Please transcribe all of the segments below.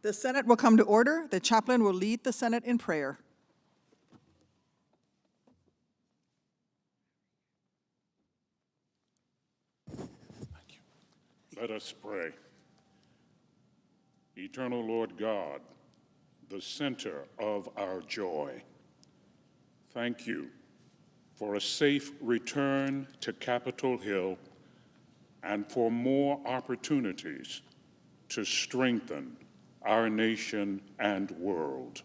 The Senate will come to order. The chaplain will lead the Senate in prayer. Let us pray. Eternal Lord God, the center of our joy, thank you for a safe return to Capitol Hill and for more opportunities to strengthen our nation and world.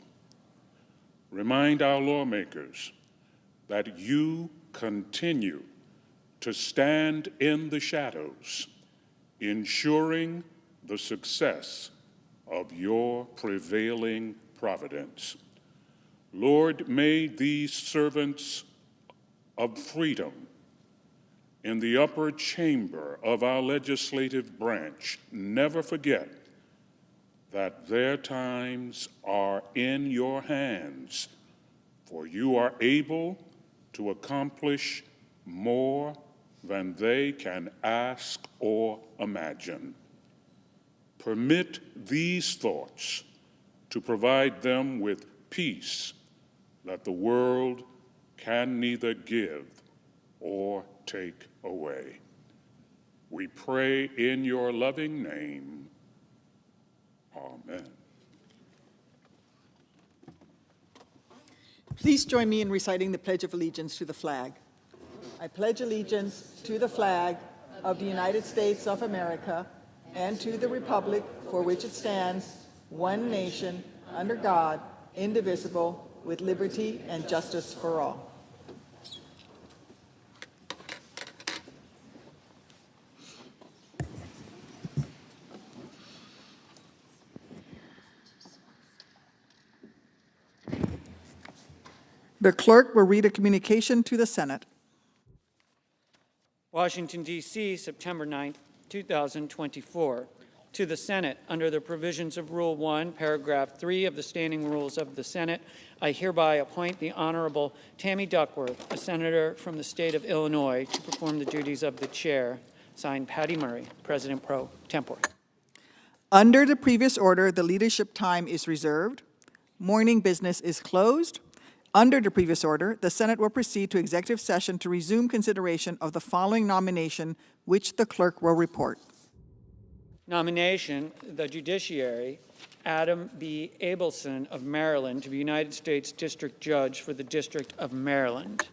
Remind our lawmakers that you continue to stand in the shadows, ensuring the success of your prevailing providence. Lord, may these servants of freedom in the upper chamber of our legislative branch never forget that their times are in your hands, for you are able to accomplish more than they can ask or imagine. Permit these thoughts to provide them with peace that the world can neither give or take away. We pray in your loving name. Amen. Please join me in reciting the Pledge of Allegiance to the flag. I pledge allegiance to the flag of the United States of America and to the republic for which it stands, one nation, under God, indivisible, with liberty and justice for all. The clerk will read a communication to the Senate. Washington, D.C., September 9, 2024. To the Senate, under the provisions of Rule 1, Paragraph 3 of the Standing Rules of the Senate, I hereby appoint the Honorable Tammy Duckworth, a senator from the state of Illinois, to perform the duties of the chair. Signed, Patty Murray, President pro tempore. Under the previous order, the leadership time is reserved. Morning business is closed. Under the previous order, the Senate will proceed to executive session to resume consideration of the following nomination, which the clerk will report. Nomination, the judiciary, Adam B. Abelson of Maryland to be United States District Judge for the District of Maryland.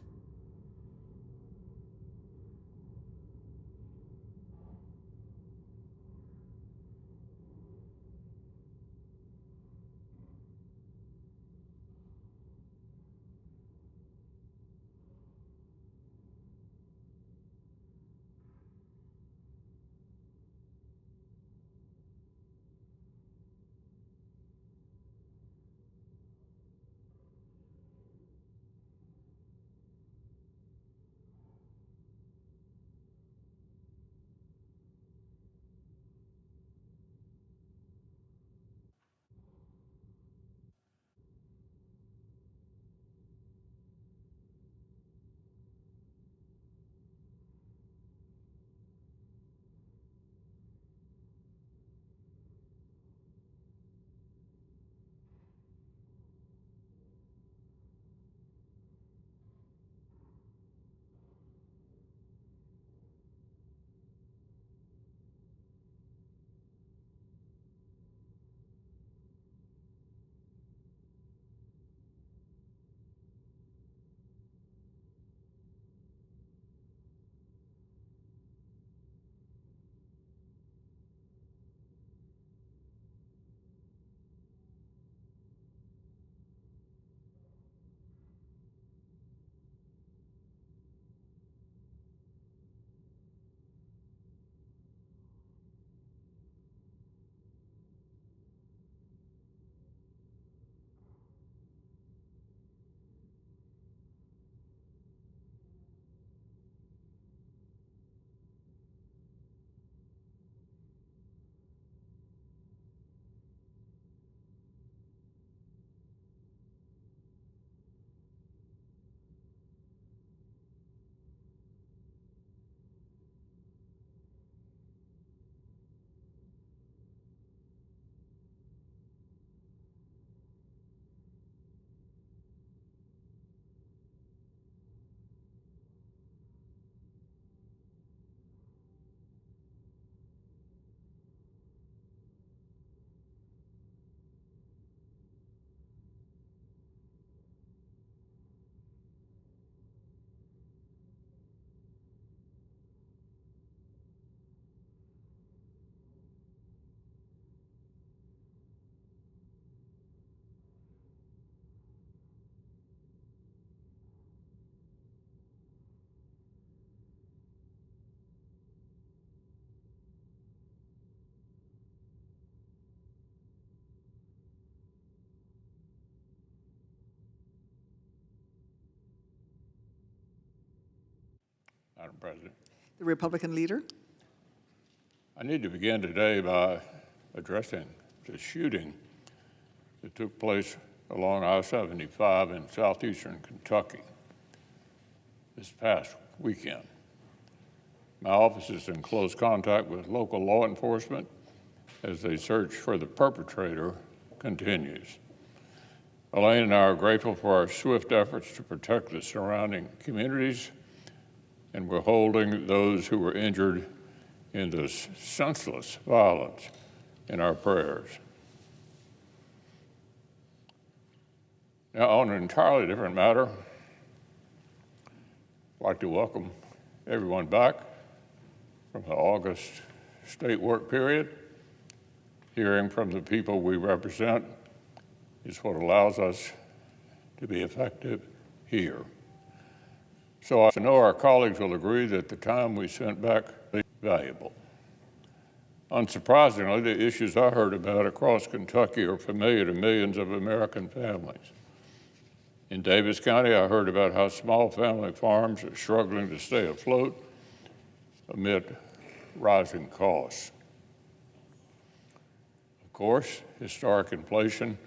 Madam President. The Republican leader. I need to begin today by addressing the shooting that took place along I-75 in southeastern Kentucky this past weekend. My office is in close contact with local law enforcement as they search for the perpetrator continues. Elaine and I are grateful for our swift efforts to protect the surrounding communities, and we're holding those who were injured in this senseless violence in our prayers. Now, on an entirely different matter, I'd like to welcome everyone back from the August state work period. Hearing from the people we represent is what allows us to be effective here. So I know our colleagues will agree that the time we spent back is valuable. Unsurprisingly, the issues I heard about across Kentucky are familiar to millions of American families. In Davis County, I heard about how small family farms are struggling to stay afloat amid rising costs. Of course, historic inflation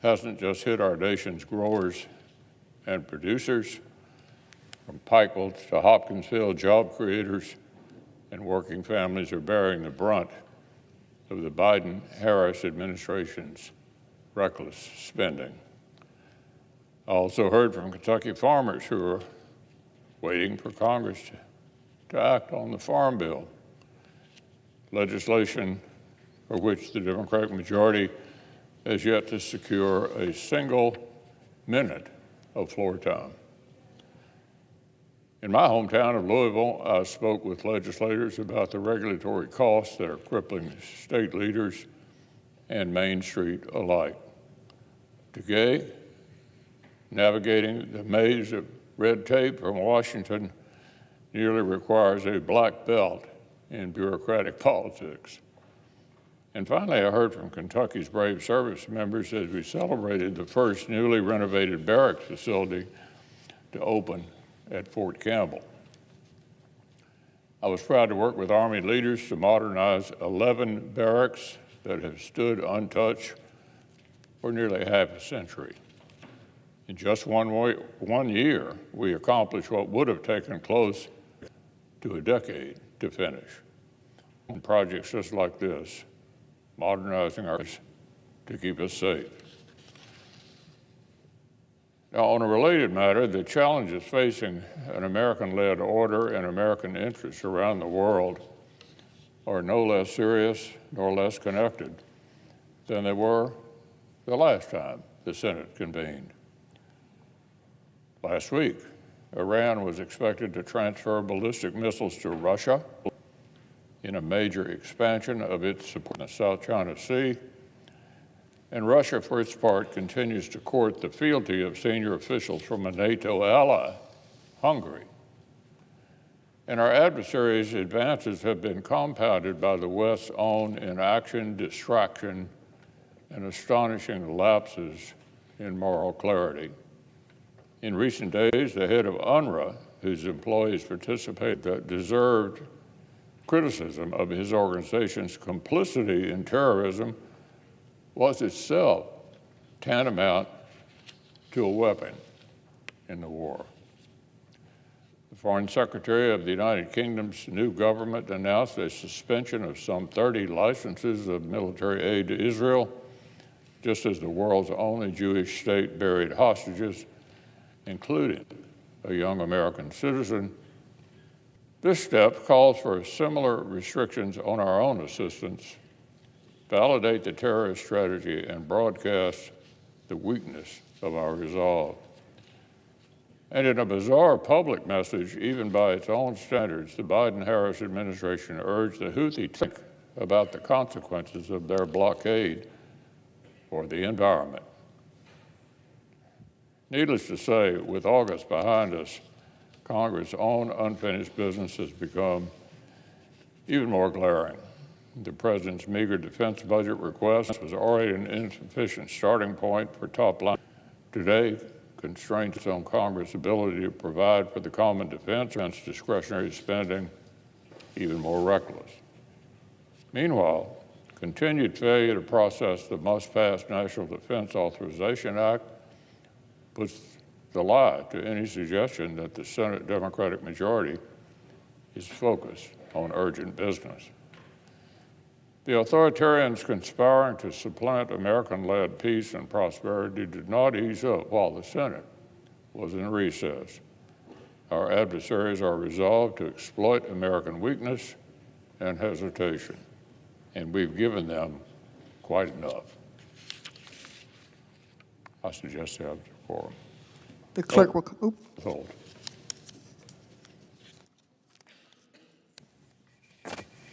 hasn't just hit our nation's growers and producers. From Pikeville to Hopkinsville, job creators and working families are bearing the brunt of the Biden-Harris administration's reckless spending. I also heard from Kentucky farmers who are waiting for Congress to act on the Farm Bill, legislation for which the Democratic majority has yet to secure a single minute of floor time. In my hometown of Louisville, I spoke with legislators about the regulatory costs that are crippling state leaders and Main Street alike. Today, navigating the maze of red tape from Washington nearly requires a black belt in bureaucratic politics. And finally, I heard from Kentucky's brave service members as we celebrated the first newly renovated barracks facility to open at Fort Campbell. I was proud to work with Army leaders to modernize 11 barracks that have stood untouched for nearly half a century. In just one year, we accomplished what would have taken close to a decade to finish. And projects just like this, modernizing ours to keep us safe. Now, on a related matter, the challenges facing an American-led order and American interests around the world are no less serious nor less connected than they were the last time the Senate convened. Last week, Iran was expected to transfer ballistic missiles to Russia in a major expansion of its support in the South China Sea. And Russia, for its part, continues to court the fealty of senior officials from a NATO ally, Hungary. And our adversaries' advances have been compounded by the West's own inaction, distraction, and astonishing lapses in moral clarity. In recent days, the head of UNRWA, whose employees participated, that deserved criticism of his organization's complicity in terrorism, was itself tantamount to a weapon in the war. The Foreign Secretary of the United Kingdom's new government announced a suspension of some 30 licenses of military aid to Israel, just as the world's only Jewish state buried hostages, including a young American citizen. This step calls for similar restrictions on our own assistance, validate the terrorist strategy, and broadcast the weakness of our resolve. And in a bizarre public message, even by its own standards, the Biden-Harris administration urged the Houthis to think about the consequences of their blockade for the environment. Needless to say, with August behind us, Congress' own unfinished business has become even more glaring. The president's meager defense budget request was already an insufficient starting point for top line. Today, constraints on Congress' ability to provide for the common defense against discretionary spending even more reckless. Meanwhile, continued failure to process the must-pass National Defense Authorization Act puts the lie to any suggestion that the Senate Democratic majority is focused on urgent business. The authoritarians conspiring to supplant American-led peace and prosperity did not ease up while the Senate was in recess. Our adversaries are resolved to exploit American weakness and hesitation, and we've given them quite enough. I suggest they have the quorum. The clerk will, Hold.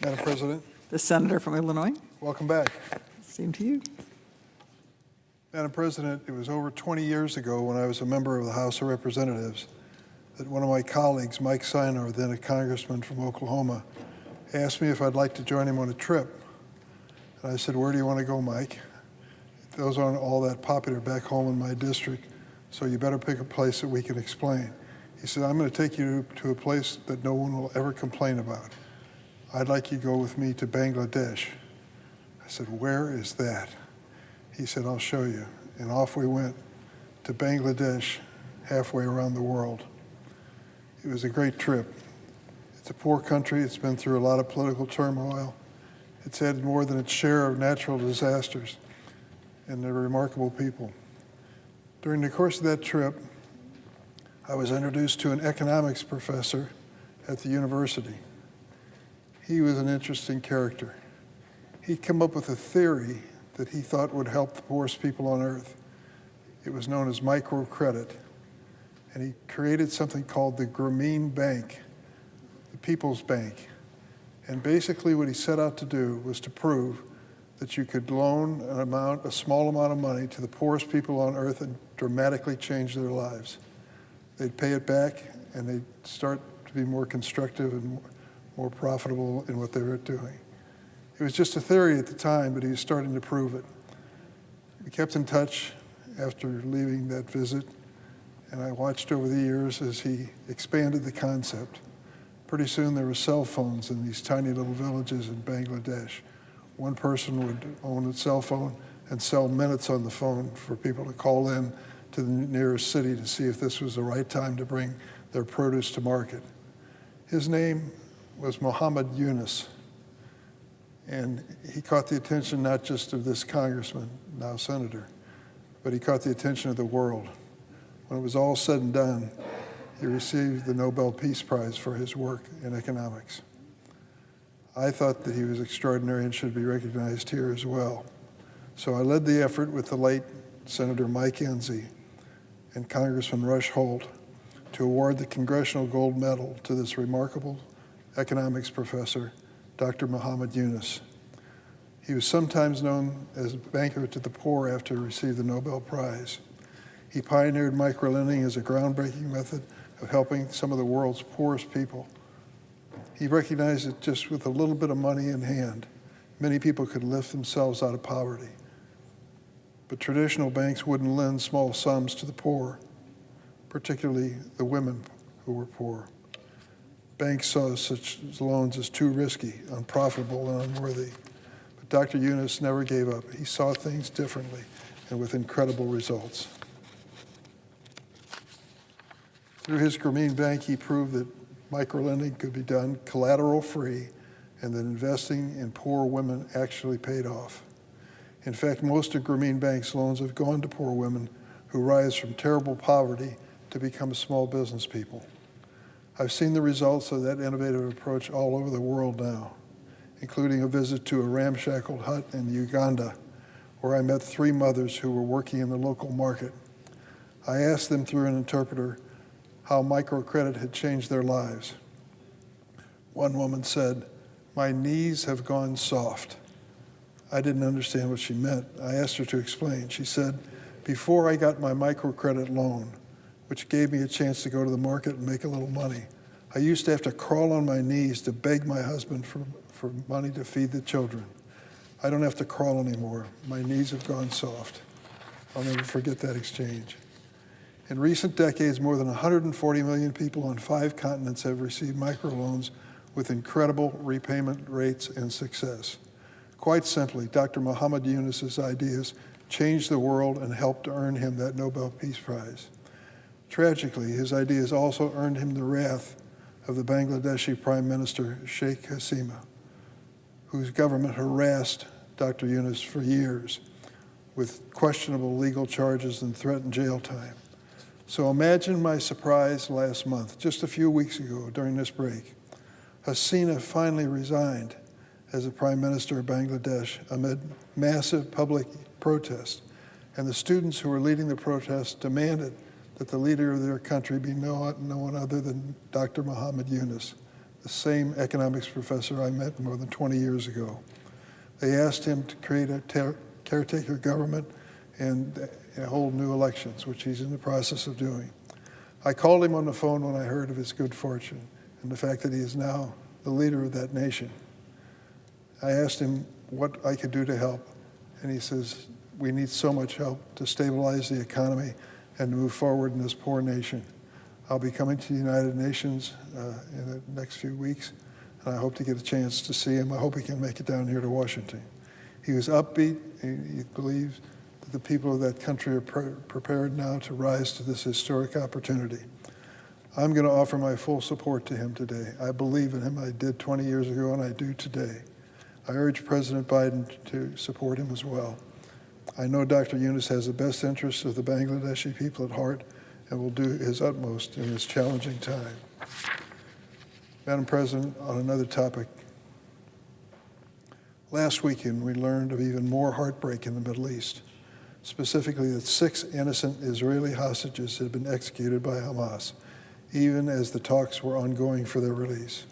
Madam President, the senator from Illinois. welcome back. Same to you. Madam President, it was over 20 years ago when I was a member of the House of Representatives that one of my colleagues, Mike Sinor, then a congressman from Oklahoma, asked me if I'd like to join him on a trip. And I said, "Where do you want to go, Mike? Those aren't all that popular back home in my district, so you better pick a place that we can explain." He said, "I'm going to take you to a place that no one will ever complain about. I'd like you to go with me to Bangladesh." I said, "Where is that?" He said, "I'll show you." And off we went to Bangladesh, halfway around the world. It was a great trip. It's a poor country. It's been through a lot of political turmoil. It's had more than its share of natural disasters, and they're remarkable people. During the course of that trip, I was introduced to an economics professor at the university. He was an interesting character. He'd come up with a theory that he thought would help the poorest people on earth. It was known as microcredit. And he created something called the Grameen Bank, the People's Bank. And basically what he set out to do was to prove that you could loan a small amount of money to the poorest people on earth and dramatically change their lives. They'd pay it back, and they'd start to be more constructive and more profitable in what they were doing. It was just a theory at the time, but he was starting to prove it. We kept in touch after leaving that visit, and I watched over the years as he expanded the concept. Pretty soon there were cell phones in these tiny little villages in Bangladesh. One person would own a cell phone and sell minutes on the phone for people to call in to the nearest city to see if this was the right time to bring their produce to market. His name was Muhammad Yunus, and he caught the attention not just of this congressman, now senator, but he caught the attention of the world. When it was all said and done, he received the Nobel Peace Prize for his work in economics. I thought that he was extraordinary and should be recognized here as well. So I led the effort with the late Senator Mike Enzi and Congressman Rush Holt to award the Congressional Gold Medal to this remarkable economics professor, Dr. Muhammad Yunus. He was sometimes known as a banker to the poor after he received the Nobel Prize. He pioneered microlending as a groundbreaking method of helping some of the world's poorest people. He recognized that just with a little bit of money in hand, many people could lift themselves out of poverty. But traditional banks wouldn't lend small sums to the poor, particularly the women who were poor. Banks saw such loans as too risky, unprofitable, and unworthy. But Dr. Yunus never gave up. He saw things differently and with incredible results. Through his Grameen Bank, he proved that microlending could be done collateral-free and that investing in poor women actually paid off. In fact, most of Grameen Bank's loans have gone to poor women who rise from terrible poverty to become small business people. I've seen the results of that innovative approach all over the world now, including a visit to a ramshackle hut in Uganda, where I met 3 mothers who were working in the local market. I asked them through an interpreter how microcredit had changed their lives. One woman said, "My knees have gone soft." I didn't understand what she meant. I asked her to explain. She said, "Before I got my microcredit loan, which gave me a chance to go to the market and make a little money, I used to have to crawl on my knees to beg my husband for money to feed the children. I don't have to crawl anymore. My knees have gone soft." I'll never forget that exchange. In recent decades, more than 140 million people on 5 continents have received microloans with incredible repayment rates and success. Quite simply, Dr. Muhammad Yunus's ideas changed the world and helped earn him that Nobel Peace Prize. Tragically, his ideas also earned him the wrath of the Bangladeshi Prime Minister Sheikh Hasina, whose government harassed Dr. Yunus for years with questionable legal charges and threatened jail time. So imagine my surprise last month, just a few weeks ago during this break. Hasina finally resigned as the Prime Minister of Bangladesh amid massive public protest, and the students who were leading the protest demanded that the leader of their country be no one other than Dr. Muhammad Yunus, the same economics professor I met more than 20 years ago. They asked him to create a caretaker government and hold new elections, which he's in the process of doing. I called him on the phone when I heard of his good fortune and the fact that he is now the leader of that nation. I asked him what I could do to help, and he says, we need so much help to stabilize the economy and to move forward in this poor nation. I'll be coming to the United Nations in the next few weeks, and I hope to get a chance to see him. I hope he can make it down here to Washington. He was upbeat. He believes that the people of that country are prepared now to rise to this historic opportunity. I'm going to offer my full support to him today. I believe in him. I did 20 years ago, and I do today. I urge President Biden to support him as well. I know Dr. Yunus has the best interests of the Bangladeshi people at heart and will do his utmost in this challenging time. Madam President, on another topic, last weekend we learned of even more heartbreak in the Middle East, specifically that 6 innocent Israeli hostages had been executed by Hamas, even as the talks were ongoing for their release.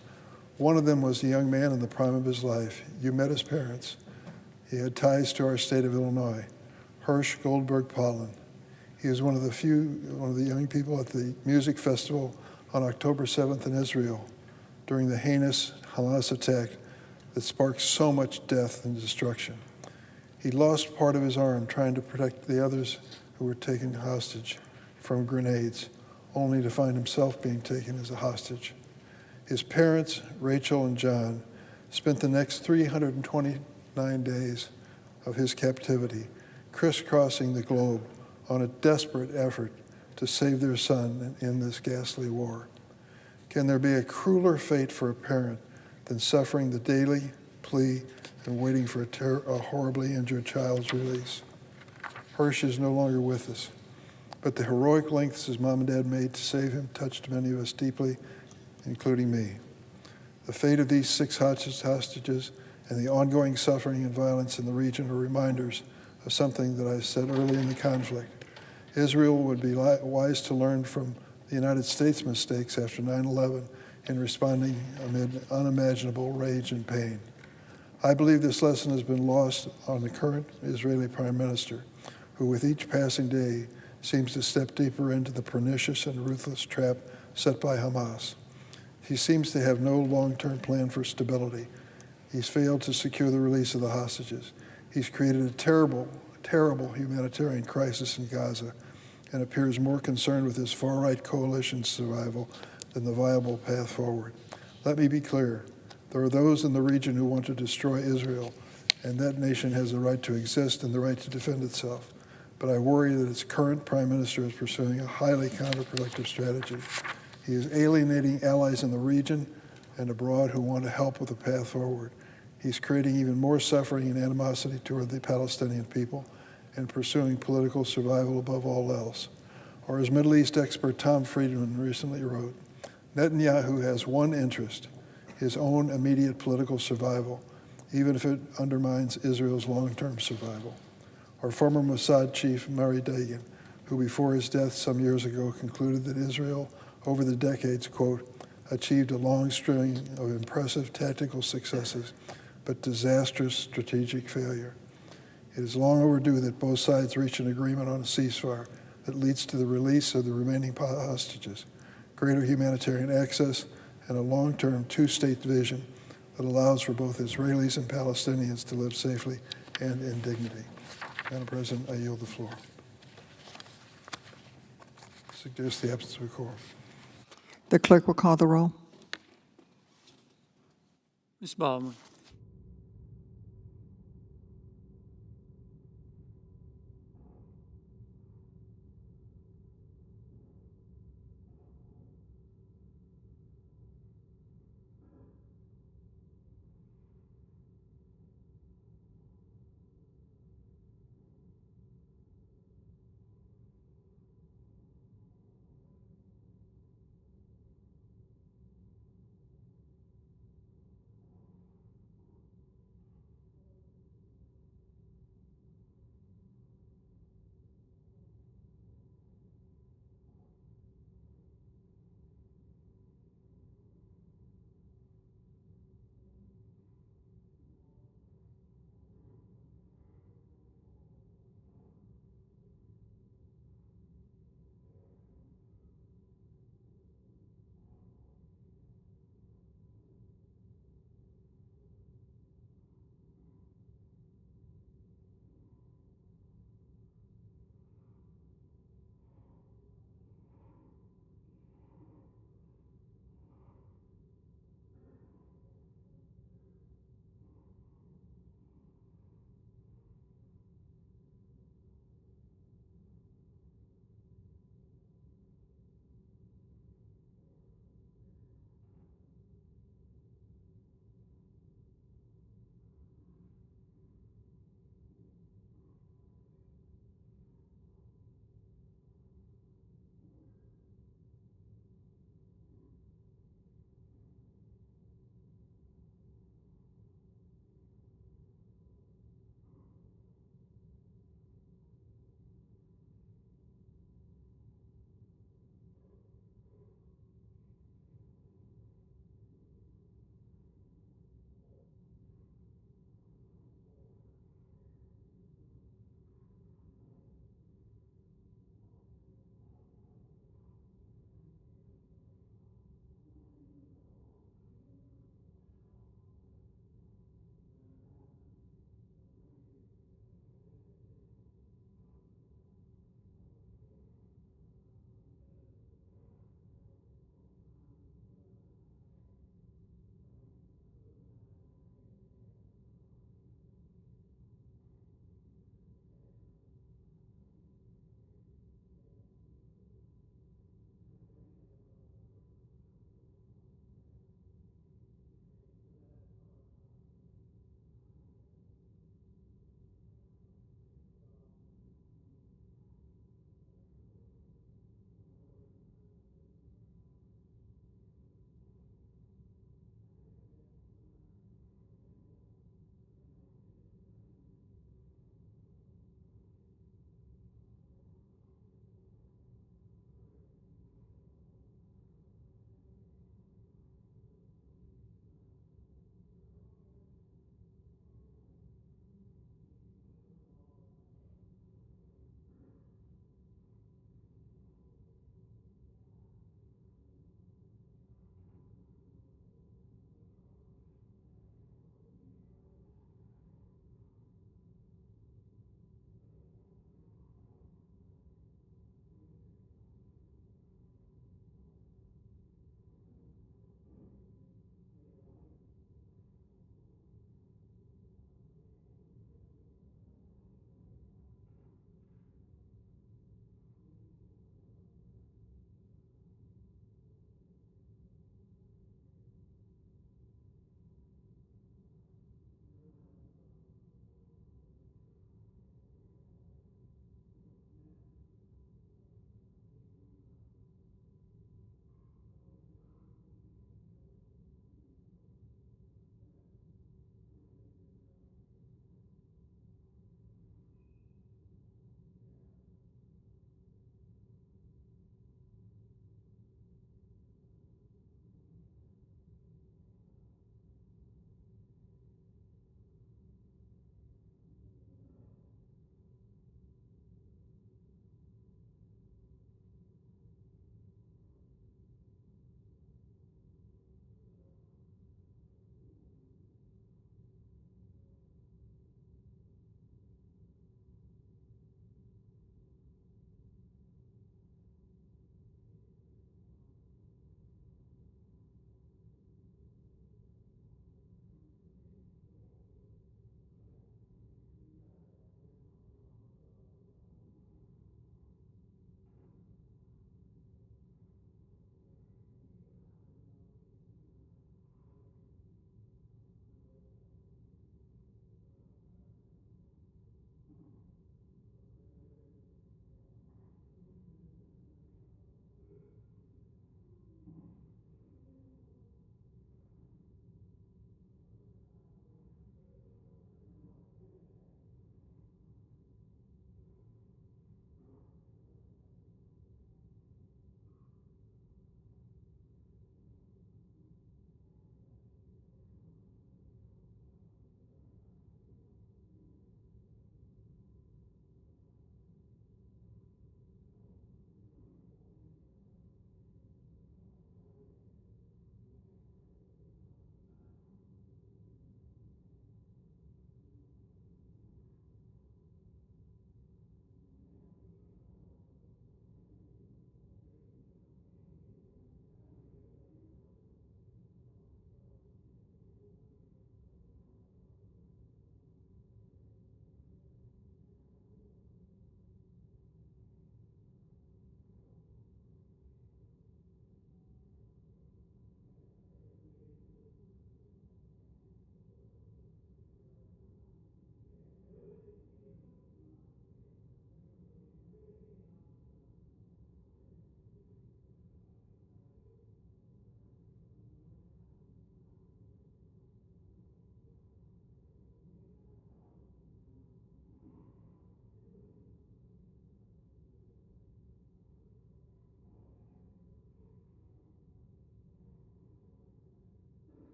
One of them was a young man in the prime of his life. You met his parents. He had ties to our state of Illinois, Hirsch Goldberg Pollen. He was one of the young people at the music festival on October 7th in Israel during the heinous Hamas attack that sparked so much death and destruction. He lost part of his arm trying to protect the others who were taken hostage from grenades, only to find himself being taken as a hostage. His parents, Rachel and John, spent the next 329 days of his captivity crisscrossing the globe on a desperate effort to save their son in this ghastly war. Can there be a crueler fate for a parent than suffering the daily plea and waiting for a horribly injured child's release? Hirsch is no longer with us, but the heroic lengths his mom and dad made to save him touched many of us deeply, including me. The fate of these 6 hostages and the ongoing suffering and violence in the region are reminders of something that I said early in the conflict. Israel would be wise to learn from the United States' mistakes after 9/11 in responding amid unimaginable rage and pain. I believe this lesson has been lost on the current Israeli Prime Minister, who with each passing day seems to step deeper into the pernicious and ruthless trap set by Hamas. He seems to have no long-term plan for stability. He's failed to secure the release of the hostages. He's created a terrible, terrible humanitarian crisis in Gaza and appears more concerned with his far-right coalition's survival than the viable path forward. Let me be clear. There are those in the region who want to destroy Israel, and that nation has the right to exist and the right to defend itself. But I worry that its current prime minister is pursuing a highly counterproductive strategy. He is alienating allies in the region and abroad who want to help with the path forward. He's creating even more suffering and animosity toward the Palestinian people and pursuing political survival above all else. Or as Middle East expert Tom Friedman recently wrote, Netanyahu has one interest, his own immediate political survival, even if it undermines Israel's long-term survival. Our former Mossad chief, Mari Dagan, who before his death some years ago concluded that Israel, over the decades, quote, achieved a long string of impressive tactical successes, but disastrous strategic failure. It is long overdue that both sides reach an agreement on a ceasefire that leads to the release of the remaining hostages, greater humanitarian access, and a long-term 2-state vision that allows for both Israelis and Palestinians to live safely and in dignity. Madam President, I yield the floor. suggest the absence of a quorum. The clerk will call the roll. Ms. Baldwin.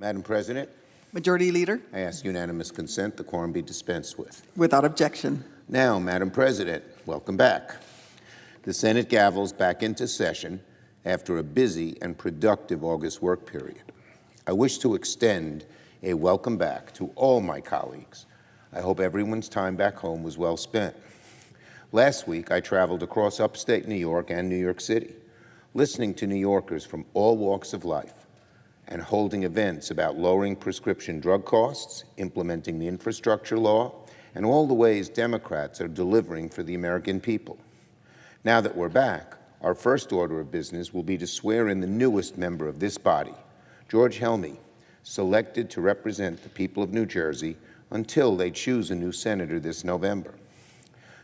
Madam President, Majority Leader, I ask unanimous consent the quorum be dispensed with. without objection. Now, Madam President, welcome back. The Senate gavels back into session after a busy and productive August work period. I wish to extend a welcome back to all my colleagues. I hope everyone's time back home was well spent. Last week, I traveled across upstate New York and New York City, listening to New Yorkers from all walks of life and holding events about lowering prescription drug costs, implementing the infrastructure law, and all the ways Democrats are delivering for the American people. Now that we're back, our first order of business will be to swear in the newest member of this body, George Helmy, selected to represent the people of New Jersey until they choose a new senator this November.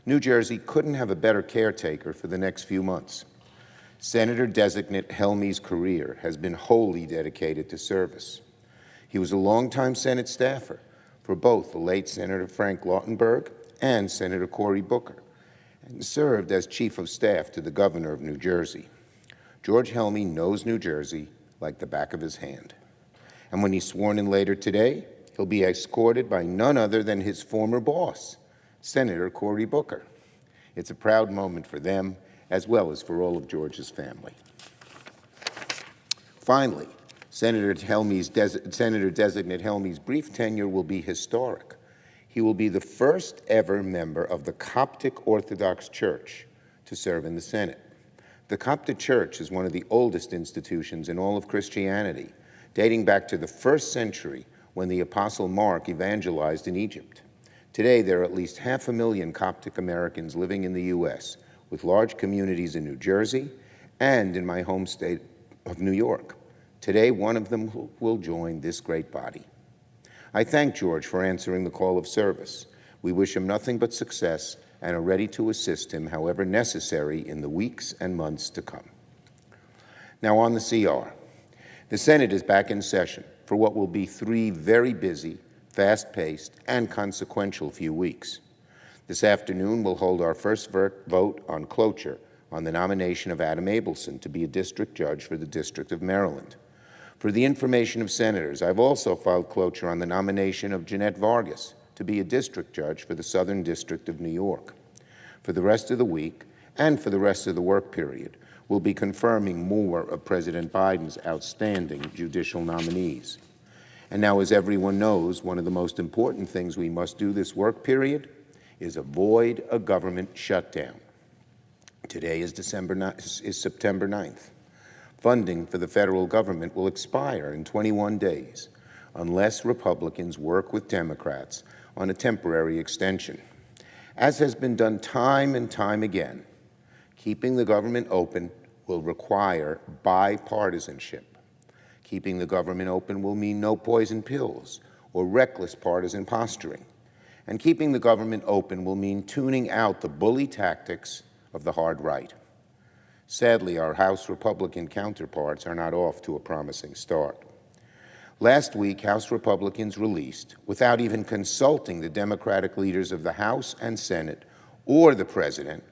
New Jersey couldn't have a better caretaker for the next few months. Senator-designate Helmy's career has been wholly dedicated to service. He was a longtime Senate staffer for both the late Senator Frank Lautenberg and Senator Cory Booker, and served as Chief of Staff to the Governor of New Jersey. George Helmy knows New Jersey like the back of his hand. And when he's sworn in later today, he'll be escorted by none other than his former boss, Senator Cory Booker. It's a proud moment for them, as well as for all of George's family. Finally, Senator-designate Helmy's brief tenure will be historic. He will be the first ever member of the Coptic Orthodox Church to serve in the Senate. The Coptic Church is one of the oldest institutions in all of Christianity, dating back to the 1st century when the Apostle Mark evangelized in Egypt. Today, there are at least 500,000 Coptic Americans living in the U.S., with large communities in New Jersey and in my home state of New York. Today, one of them will join this great body. I thank George for answering the call of service. We wish him nothing but success and are ready to assist him however necessary in the weeks and months to come. Now on the CR. The Senate is back in session for what will be 3 very busy, fast-paced, and consequential few weeks. This afternoon, we'll hold our first vote on cloture on the nomination of Adam Abelson to be a district judge for the District of Maryland. For the information of senators, I've also filed cloture on the nomination of Jeanette Vargas to be a district judge for the Southern District of New York. For the rest of the week, and for the rest of the work period, we'll be confirming more of President Biden's outstanding judicial nominees. And now, as everyone knows, one of the most important things we must do this work period is avoid a government shutdown. Today is September 9th. Funding for the federal government will expire in 21 days unless Republicans work with Democrats on a temporary extension. As has been done time and time again, keeping the government open will require bipartisanship. Keeping the government open will mean no poison pills or reckless partisan posturing. And keeping the government open will mean tuning out the bully tactics of the hard right. Sadly, our House Republican counterparts are not off to a promising start. Last week, House Republicans released, without even consulting the Democratic leaders of the House and Senate or the President,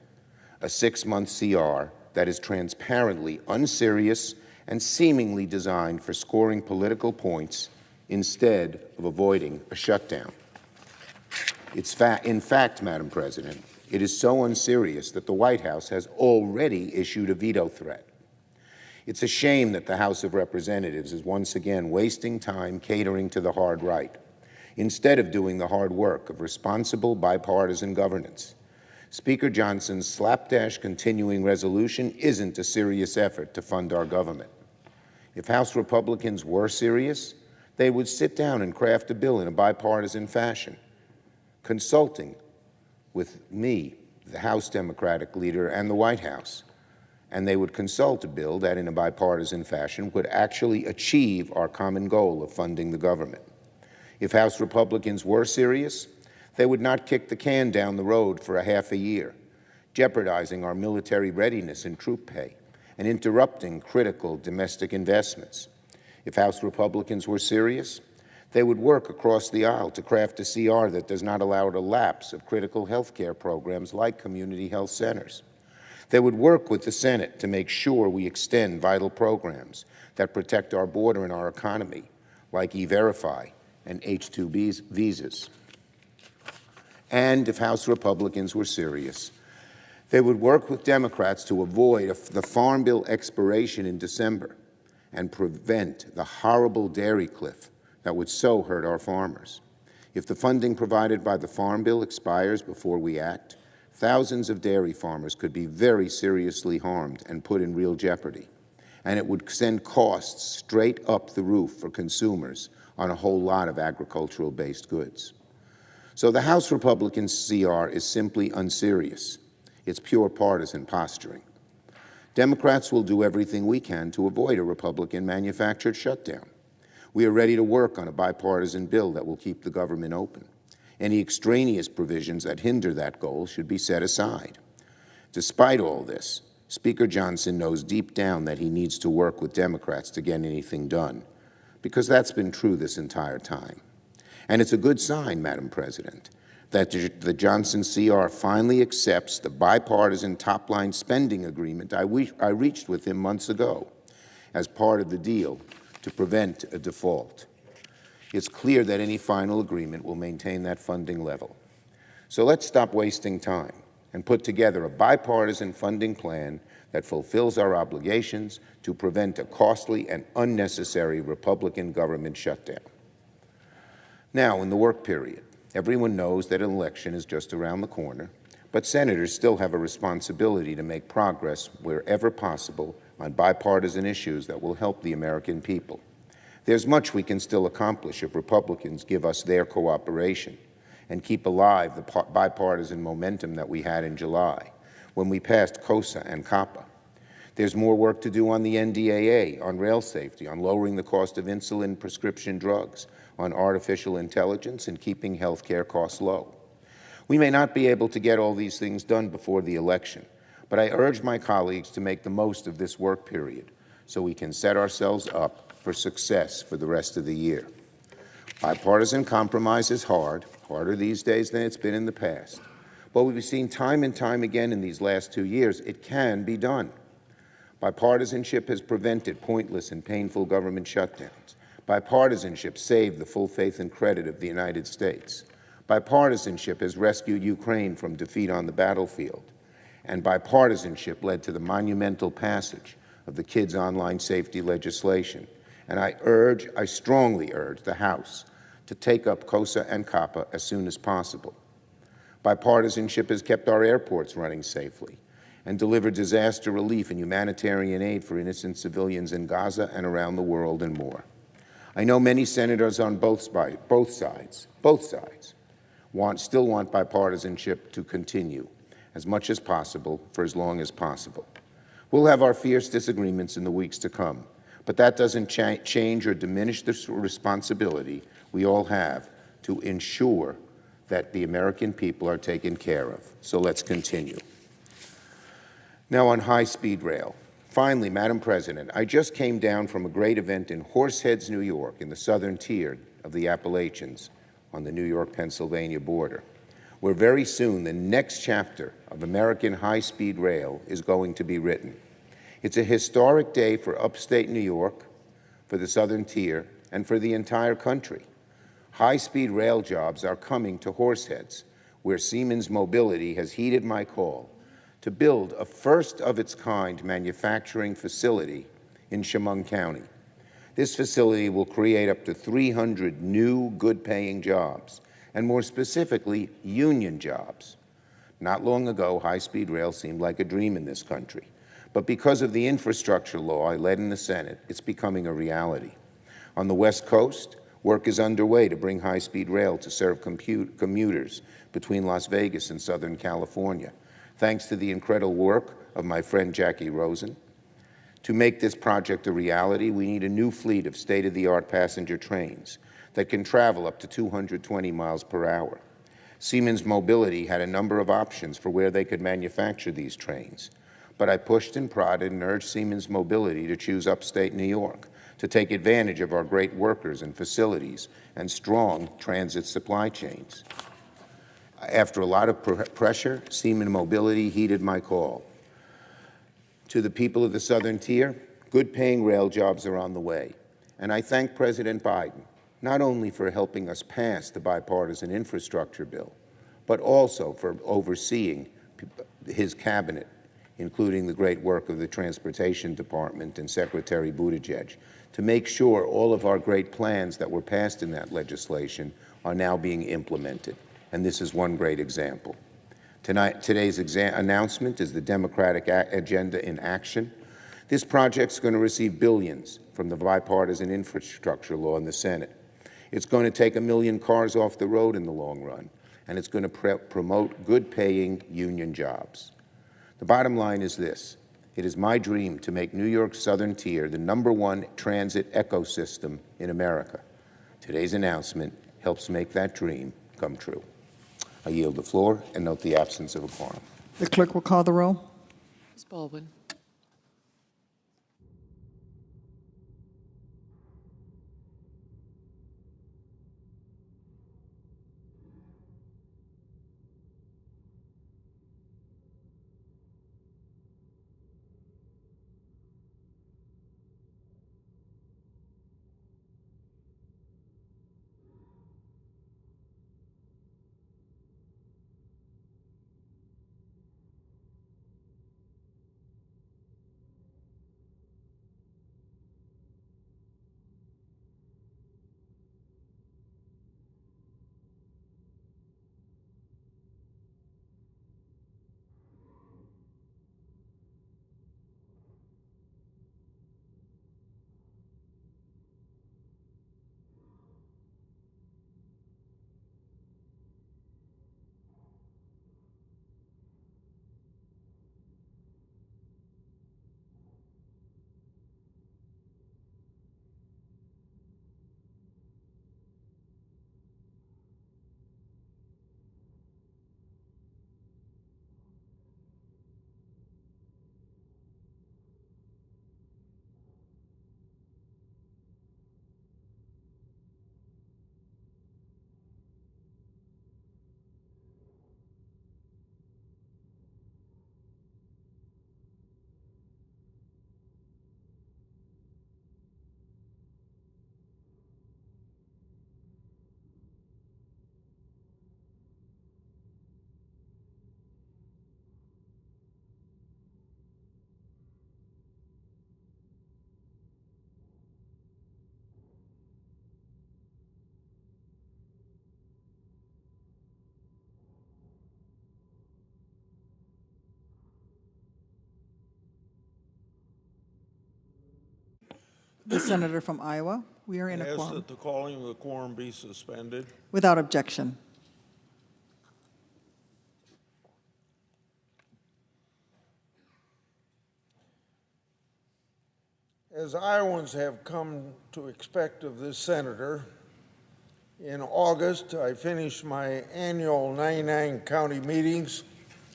a 6-month CR that is transparently unserious and seemingly designed for scoring political points instead of avoiding a shutdown. In fact, Madam President, it is so unserious that the White House has already issued a veto threat. It's a shame that the House of Representatives is once again wasting time catering to the hard right, instead of doing the hard work of responsible bipartisan governance. Speaker Johnson's slapdash continuing resolution isn't a serious effort to fund our government. If House Republicans were serious, they would sit down and craft a bill in a bipartisan fashion, consulting with me, the House Democratic leader, and the White House. And they would consult a bill that, in a bipartisan fashion, would actually achieve our common goal of funding the government. If House Republicans were serious, they would not kick the can down the road for a half a year, jeopardizing our military readiness and troop pay, and interrupting critical domestic investments. If House Republicans were serious, they would work across the aisle to craft a CR that does not allow a lapse of critical health care programs like community health centers. They would work with the Senate to make sure we extend vital programs that protect our border and our economy, like E-Verify and H-2B visas. And if House Republicans were serious, they would work with Democrats to avoid the Farm Bill expiration in December and prevent the horrible dairy cliff that would so hurt our farmers. If the funding provided by the Farm Bill expires before we act, thousands of dairy farmers could be very seriously harmed and put in real jeopardy. And it would send costs straight up the roof for consumers on a whole lot of agricultural-based goods. So the House Republican CR is simply unserious. It's pure partisan posturing. Democrats will do everything we can to avoid a Republican-manufactured shutdown. We are ready to work on a bipartisan bill that will keep the government open. Any extraneous provisions that hinder that goal should be set aside. Despite all this, Speaker Johnson knows deep down that he needs to work with Democrats to get anything done, because that's been true this entire time. And it's a good sign, Madam President, that the Johnson CR finally accepts the bipartisan top-line spending agreement I reached with him months ago as part of the deal to prevent a default. It's clear that any final agreement will maintain that funding level. So let's stop wasting time and put together a bipartisan funding plan that fulfills our obligations to prevent a costly and unnecessary Republican government shutdown. Now, in the work period, everyone knows that an election is just around the corner, but senators still have a responsibility to make progress wherever possible on bipartisan issues that will help the American people. There's much we can still accomplish if Republicans give us their cooperation and keep alive the bipartisan momentum that we had in July when we passed COSA and COPPA. There's more work to do on the NDAA, on rail safety, on lowering the cost of insulin prescription drugs, on artificial intelligence, and keeping health care costs low. We may not be able to get all these things done before the election, but I urge my colleagues to make the most of this work period so we can set ourselves up for success for the rest of the year. Bipartisan compromise is hard, harder these days than it's been in the past. But we've seen time and time again in these last 2 years, it can be done. Bipartisanship has prevented pointless and painful government shutdowns. Bipartisanship saved the full faith and credit of the United States. Bipartisanship has rescued Ukraine from defeat on the battlefield. And bipartisanship led to the monumental passage of the kids' online safety legislation. And I strongly urge the House to take up COSA and COPPA as soon as possible. Bipartisanship has kept our airports running safely and delivered disaster relief and humanitarian aid for innocent civilians in Gaza and around the world and more. I know many senators on both sides still want bipartisanship to continue as much as possible for as long as possible. We'll have our fierce disagreements in the weeks to come, but that doesn't change or diminish the responsibility we all have to ensure that the American people are taken care of. So let's continue. Now on high-speed rail. Finally, Madam President, I just came down from a great event in Horseheads, New York, in the southern tier of the Appalachians on the New York-Pennsylvania border, where very soon the next chapter of American high-speed rail is going to be written. It's a historic day for upstate New York, for the southern tier, and for the entire country. High-speed rail jobs are coming to Horseheads, where Siemens Mobility has heeded my call to build a first-of-its-kind manufacturing facility in Chemung County. This facility will create up to 300 new, good-paying jobs, and more specifically, union jobs. Not long ago, high-speed rail seemed like a dream in this country, but because of the infrastructure law I led in the Senate, it's becoming a reality. On the West Coast, work is underway to bring high-speed rail to serve commuters between Las Vegas and Southern California, thanks to the incredible work of my friend Jackie Rosen. To make this project a reality, we need a new fleet of state-of-the-art passenger trains that can travel up to 220 miles per hour. Siemens Mobility had a number of options for where they could manufacture these trains, but I pushed and prodded and urged Siemens Mobility to choose upstate New York to take advantage of our great workers and facilities and strong transit supply chains. After a lot of pressure, Siemens Mobility heeded my call. To the people of the southern tier, good-paying rail jobs are on the way, And I thank President Biden not only for helping us pass the bipartisan infrastructure bill, but also for overseeing his cabinet, including the great work of the Transportation Department and Secretary Buttigieg, to make sure all of our great plans that were passed in that legislation are now being implemented. And this is one great example. Today's announcement is the Democratic agenda in action. This project's going to receive billions from the bipartisan infrastructure law in the Senate. It's going to take 1 million cars off the road in the long run, and it's going to promote good-paying union jobs. The bottom line is this. It is my dream to make New York's Southern Tier the #1 transit ecosystem in America. Today's announcement helps make that dream come true. I yield the floor and note the absence of a quorum. The clerk will call the roll. Ms. Baldwin. The senator from Iowa. We are in a Ask quorum. that the calling of the quorum be suspended. Without objection. As Iowans have come to expect of this senator, in August I finished my annual 99 county meetings,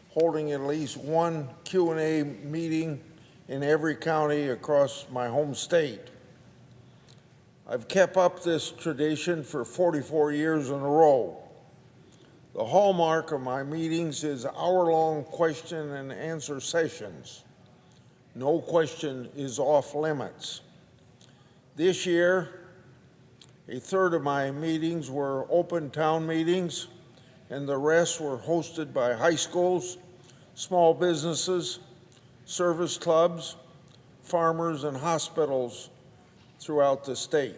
holding at least one Q&A meeting in every county across my home state. I've kept up this tradition for 44 years in a row. The hallmark of my meetings is hour-long question and answer sessions. No question is off limits. This year, a third of my meetings were open town meetings, and the rest were hosted by high schools, small businesses, service clubs, farmers, and hospitals throughout the state.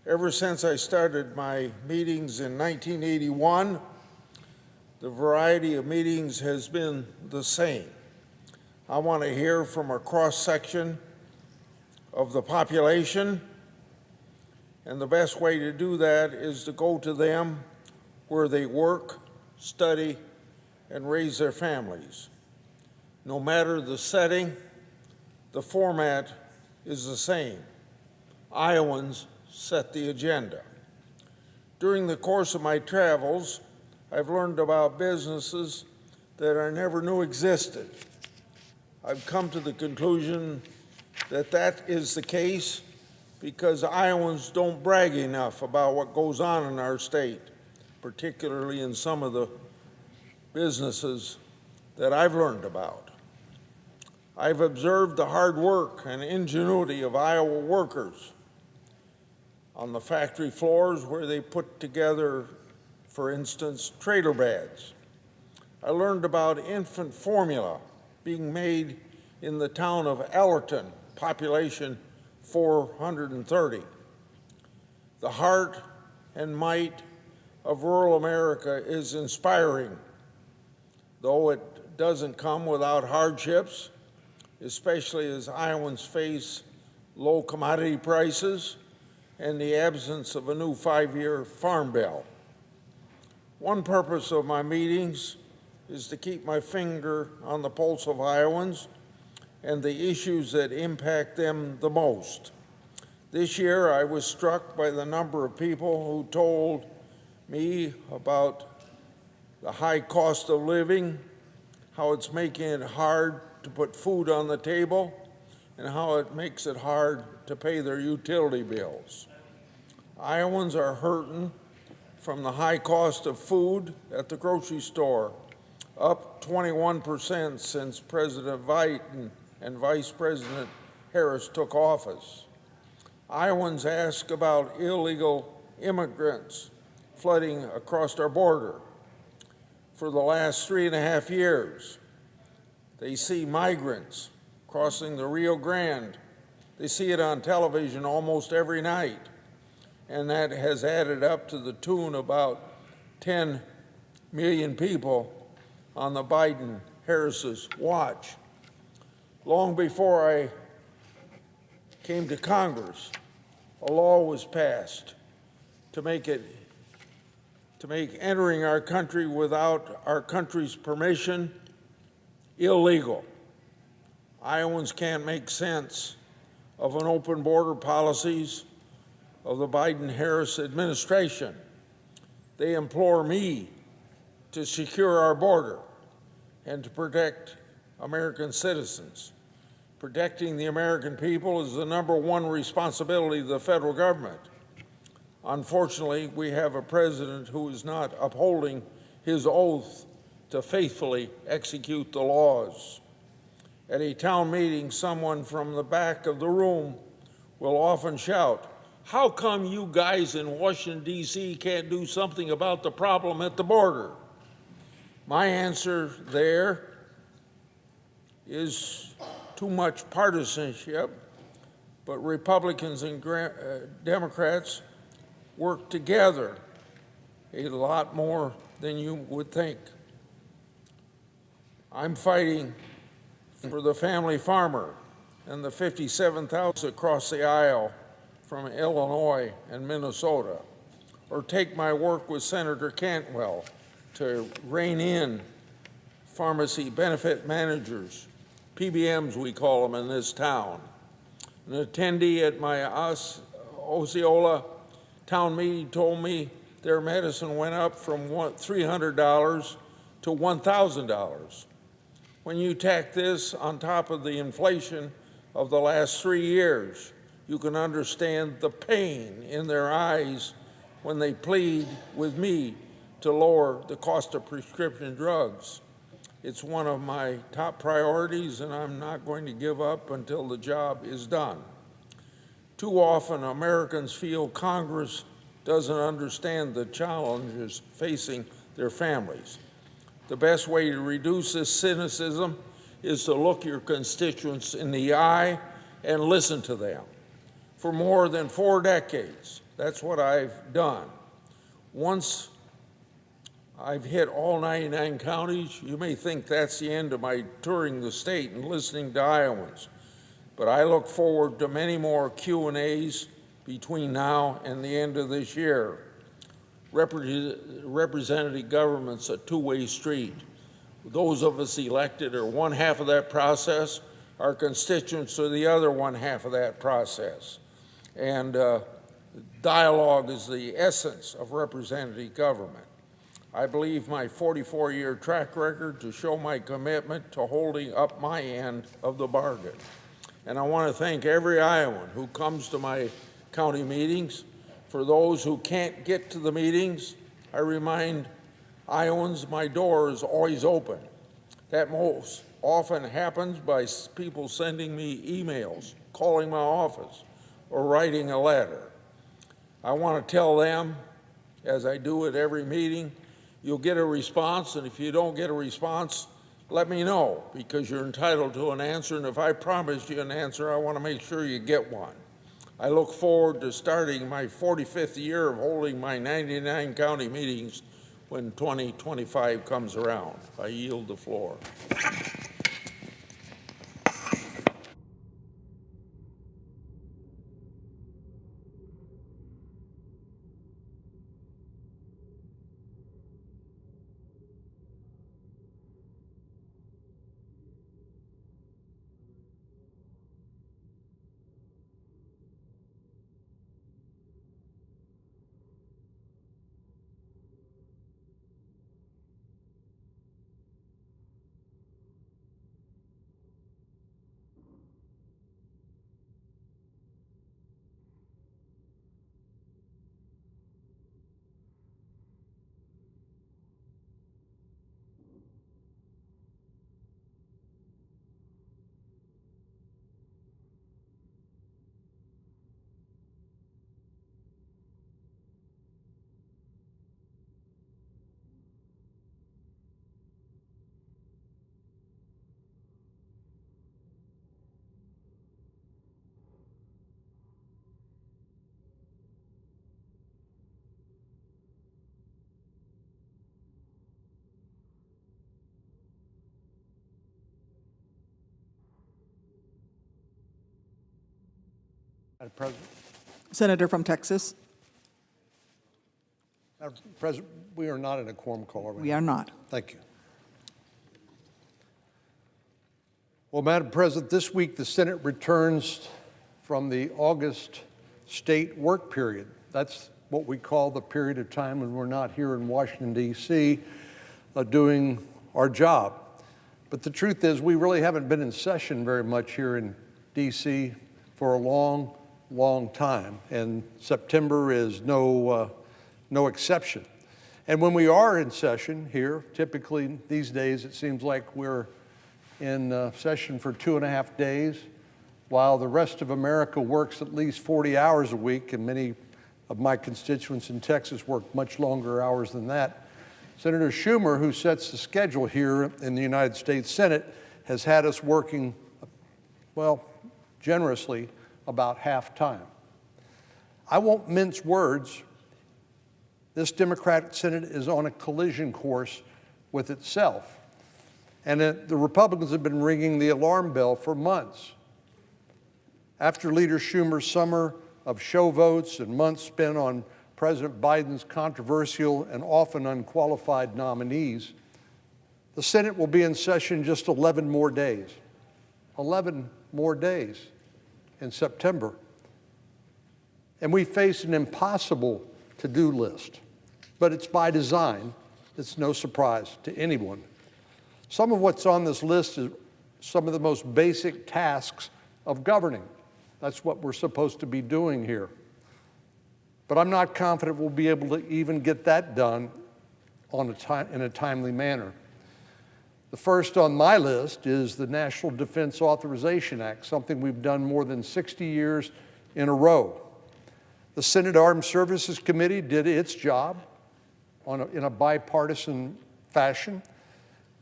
Ever since I started my meetings in 1981, the variety of meetings has been the same. I want to hear from a cross-section of the population, and the best way to do that is to go to them where they work, study, and raise their families. No matter the setting, the format is the same. Iowans set the agenda. During the course of my travels, I've learned about businesses that I never knew existed. I've come to the conclusion that that is the case because Iowans don't brag enough about what goes on in our state, particularly in some of the businesses that I've learned about. I've observed the hard work and ingenuity of Iowa workers, on the factory floors where they put together, for instance, trailer beds. I learned about infant formula being made in the town of Allerton, population 430. The heart and might of rural America is inspiring, though it doesn't come without hardships, especially as Iowans face low commodity prices and the absence of a new 5-year farm bill. One purpose of my meetings is to keep my finger on the pulse of Iowans and the issues that impact them the most. This year, I was struck by the number of people who told me about the high cost of living, how it's making it hard to put food on the table, and how it makes it hard to pay their utility bills. Iowans are hurting from the high cost of food at the grocery store, up 21% since President Biden and Vice President Harris took office. Iowans ask about illegal immigrants flooding across our border. For the last 3.5 years, they see migrants crossing the Rio Grande. They see it on television almost every night, and that has added up to the tune of about 10 million people on the Biden-Harris's watch. Long before I came to Congress, a law was passed to make entering our country without our country's permission illegal. Iowans can't make sense of an open border policies of the Biden-Harris administration. They implore me to secure our border and to protect American citizens. Protecting the American people is the #1 responsibility of the federal government. Unfortunately, we have a president who is not upholding his oath to faithfully execute the laws. At a town meeting, someone from the back of the room will often shout, "How come you guys in Washington, D.C. can't do something about the problem at the border?" My answer there is too much partisanship, but Republicans and Democrats work together a lot more than you would think. I'm fighting for the family farmer and the 57,000 across the aisle from Illinois and Minnesota, or take my work with Senator Cantwell to rein in pharmacy benefit managers, PBMs we call them in this town. An attendee at my Osceola town meeting told me their medicine went up from $300 to $1,000. When you tack this on top of the inflation of the last 3 years, you can understand the pain in their eyes when they plead with me to lower the cost of prescription drugs. It's one of my top priorities, and I'm not going to give up until the job is done. Too often, Americans feel Congress doesn't understand the challenges facing their families. The best way to reduce this cynicism is to look your constituents in the eye and listen to them. For more than 4 decades, that's what I've done. Once I've hit all 99 counties, you may think that's the end of my touring the state and listening to Iowans, but I look forward to many more Q&As between now and the end of this year. Representative government's a two-way street. Those of us elected are one half of that process. Our constituents are the other one half of that process. And dialogue is the essence of representative government. I believe my 44-year track record to show my commitment to holding up my end of the bargain. And I want to thank every Iowan who comes to my county meetings. For those who can't get to the meetings, I remind Iowans my door is always open. That most often happens by people sending me emails, calling my office, or writing a letter. I want to tell them, as I do at every meeting, you'll get a response, and if you don't get a response, let me know, because you're entitled to an answer, and if I promised you an answer, I want to make sure you get one. I look forward to starting my 45th year of holding my 99 county meetings when 2025 comes around. I yield the floor. Madam President, Senator from Texas. Madam President, we are not in a quorum call, are we? We are not. Thank you. Well, Madam President, this week the Senate returns from the August state work period. That's what we call the period of time when we're not here in Washington, D.C. Doing our job. But the truth is we really haven't been in session very much here in D.C. for a long time, and September is no exception. And when we are in session here, typically these days it seems like we're in session for 2.5 days, while the rest of America works at least 40 hours a week, and many of my constituents in Texas work much longer hours than that. Senator Schumer, who sets the schedule here in the United States Senate, has had us working, well, generously, about half time. I won't mince words. This Democratic Senate is on a collision course with itself. And the Republicans have been ringing the alarm bell for months. After Leader Schumer's summer of show votes and months spent on President Biden's controversial and often unqualified nominees, the Senate will be in session just 11 more days. 11 more days in September. And we face an impossible to-do list, but it's by design. It's no surprise to anyone. Some of what's on this list is some of the most basic tasks of governing. That's what we're supposed to be doing here. But I'm not confident we'll be able to even get that done in a timely manner. The first on my list is the National Defense Authorization Act, something we've done more than 60 years in a row. The Senate Armed Services Committee did its job in a bipartisan fashion,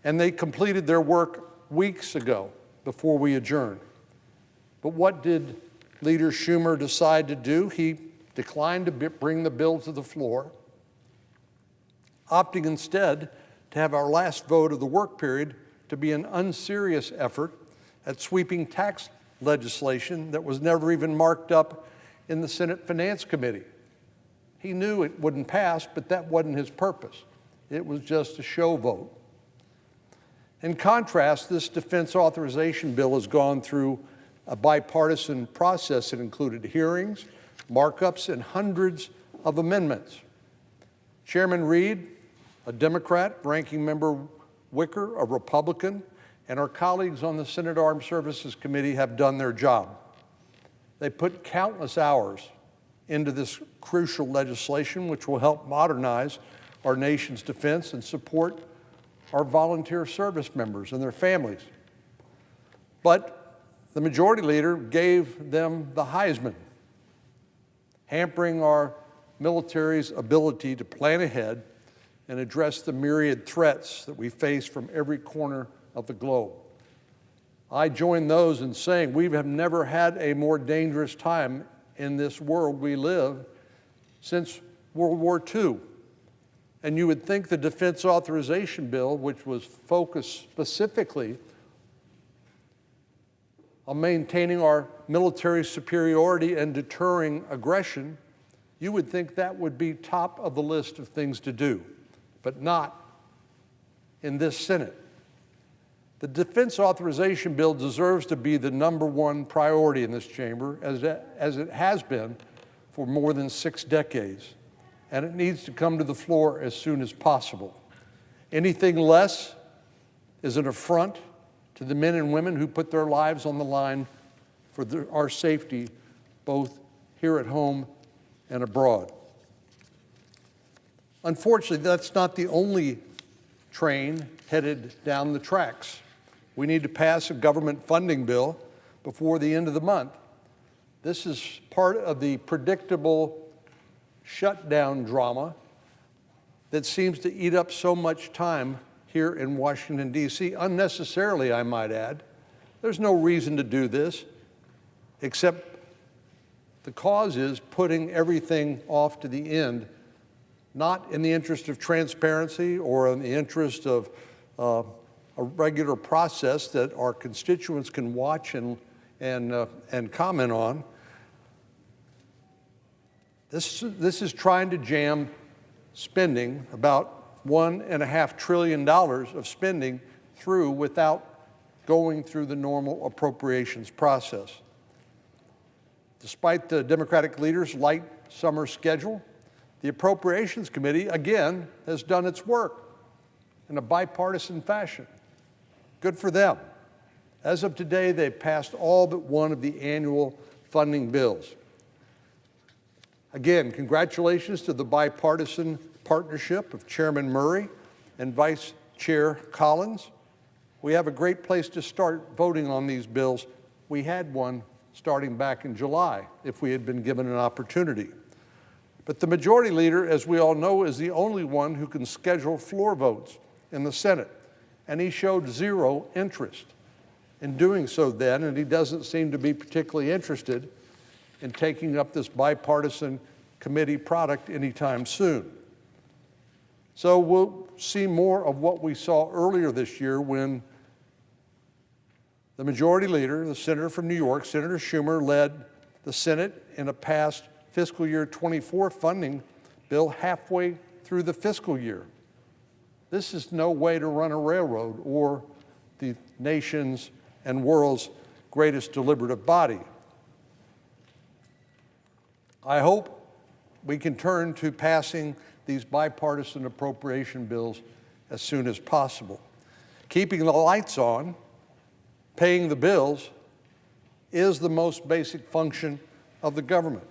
and they completed their work weeks ago before we adjourned. But what did Leader Schumer decide to do? He declined to bring the bill to the floor, opting instead to have our last vote of the work period to be an unserious effort at sweeping tax legislation that was never even marked up in the Senate Finance Committee. He knew it wouldn't pass, but that wasn't his purpose. It was just a show vote. In contrast, this defense authorization bill has gone through a bipartisan process that included hearings, markups, and hundreds of amendments. Chairman Reid, a Democrat, Ranking Member Wicker, a Republican, and our colleagues on the Senate Armed Services Committee have done their job. They put countless hours into this crucial legislation, which will help modernize our nation's defense and support our volunteer service members and their families. But the majority leader gave them the Heisman, hampering our military's ability to plan ahead and address the myriad threats that we face from every corner of the globe. I join those in saying we have never had a more dangerous time in this world we live since World War II. And you would think the Defense Authorization Bill, which was focused specifically on maintaining our military superiority and deterring aggression, you would think that would be top of the list of things to do, but not in this Senate. The Defense Authorization Bill deserves to be the #1 priority in this chamber, as it has been for more than 6 decades, and it needs to come to the floor as soon as possible. Anything less is an affront to the men and women who put their lives on the line for our safety, both here at home and abroad. Unfortunately, that's not the only train headed down the tracks. We need to pass a government funding bill before the end of the month. This is part of the predictable shutdown drama that seems to eat up so much time here in Washington, D.C., unnecessarily, I might add. There's no reason to do this, except the cause is putting everything off to the end, not in the interest of transparency or in the interest of a regular process that our constituents can watch and comment on. This is trying to jam spending, about $1.5 trillion of spending, through without going through the normal appropriations process. Despite the Democratic leaders' light summer schedule, the Appropriations Committee, again, has done its work in a bipartisan fashion. Good for them. As of today, they've passed all but one of the annual funding bills. Again, congratulations to the bipartisan partnership of Chairman Murray and Vice Chair Collins. We have a great place to start voting on these bills. We had one starting back in July if we had been given an opportunity. But the majority leader, as we all know, is the only one who can schedule floor votes in the Senate, and he showed zero interest in doing so then, and he doesn't seem to be particularly interested in taking up this bipartisan committee product anytime soon. So we'll see more of what we saw earlier this year when the majority leader, the senator from New York, Senator Schumer, led the Senate in a past fiscal year 24 funding bill halfway through the fiscal year. This is no way to run a railroad or the nation's and world's greatest deliberative body. I hope we can turn to passing these bipartisan appropriation bills as soon as possible. Keeping the lights on, paying the bills, is the most basic function of the government.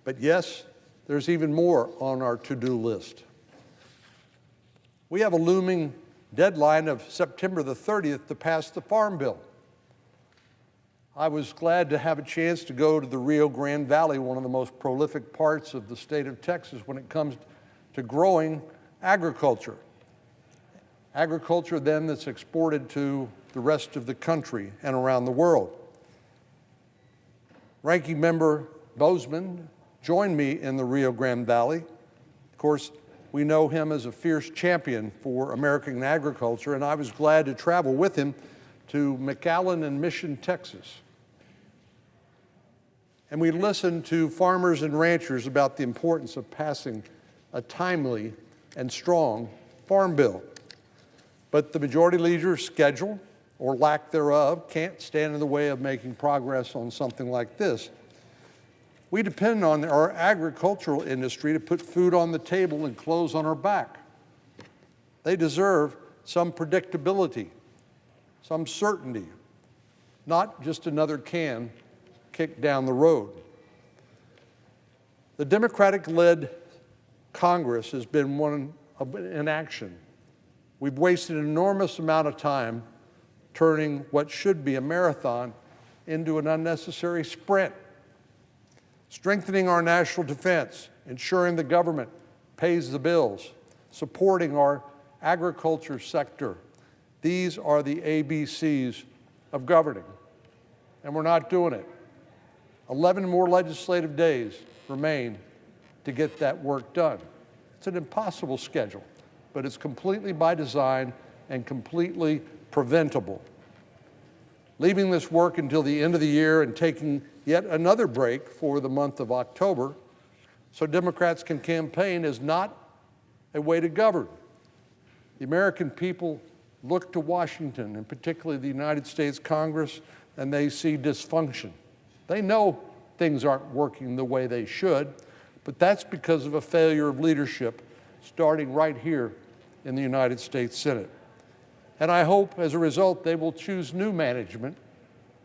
But yes, there's even more on our to-do list. We have a looming deadline of September the 30th to pass the Farm Bill. I was glad to have a chance to go to the Rio Grande Valley, one of the most prolific parts of the state of Texas when it comes to growing agriculture. Agriculture then that's exported to the rest of the country and around the world. Ranking Member Boozman joined me in the Rio Grande Valley. Of course, we know him as a fierce champion for American agriculture, and I was glad to travel with him to McAllen and Mission, Texas. And we listened to farmers and ranchers about the importance of passing a timely and strong farm bill. But the majority leader's schedule, or lack thereof, can't stand in the way of making progress on something like this. We depend on our agricultural industry to put food on the table and clothes on our back. They deserve some predictability, some certainty, not just another can kicked down the road. The Democratic-led Congress has been one of inaction. We've wasted an enormous amount of time turning what should be a marathon into an unnecessary sprint. Strengthening our national defense, ensuring the government pays the bills, supporting our agriculture sector. These are the ABCs of governing, and we're not doing it. 11 more legislative days remain to get that work done. It's an impossible schedule, but it's completely by design and completely preventable. Leaving this work until the end of the year and taking yet another break for the month of October so Democrats can campaign is not a way to govern. The American people look to Washington, and particularly the United States Congress, and they see dysfunction. They know things aren't working the way they should, but that's because of a failure of leadership starting right here in the United States Senate. And I hope, as a result, they will choose new management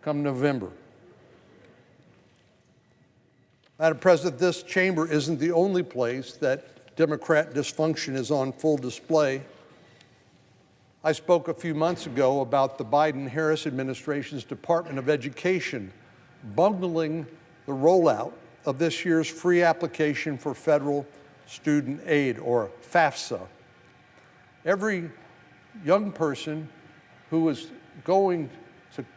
come November. Madam President, this chamber isn't the only place that Democrat dysfunction is on full display. I spoke a few months ago about the Biden-Harris administration's Department of Education bungling the rollout of this year's free application for federal student aid, or FAFSA. Every young person who is going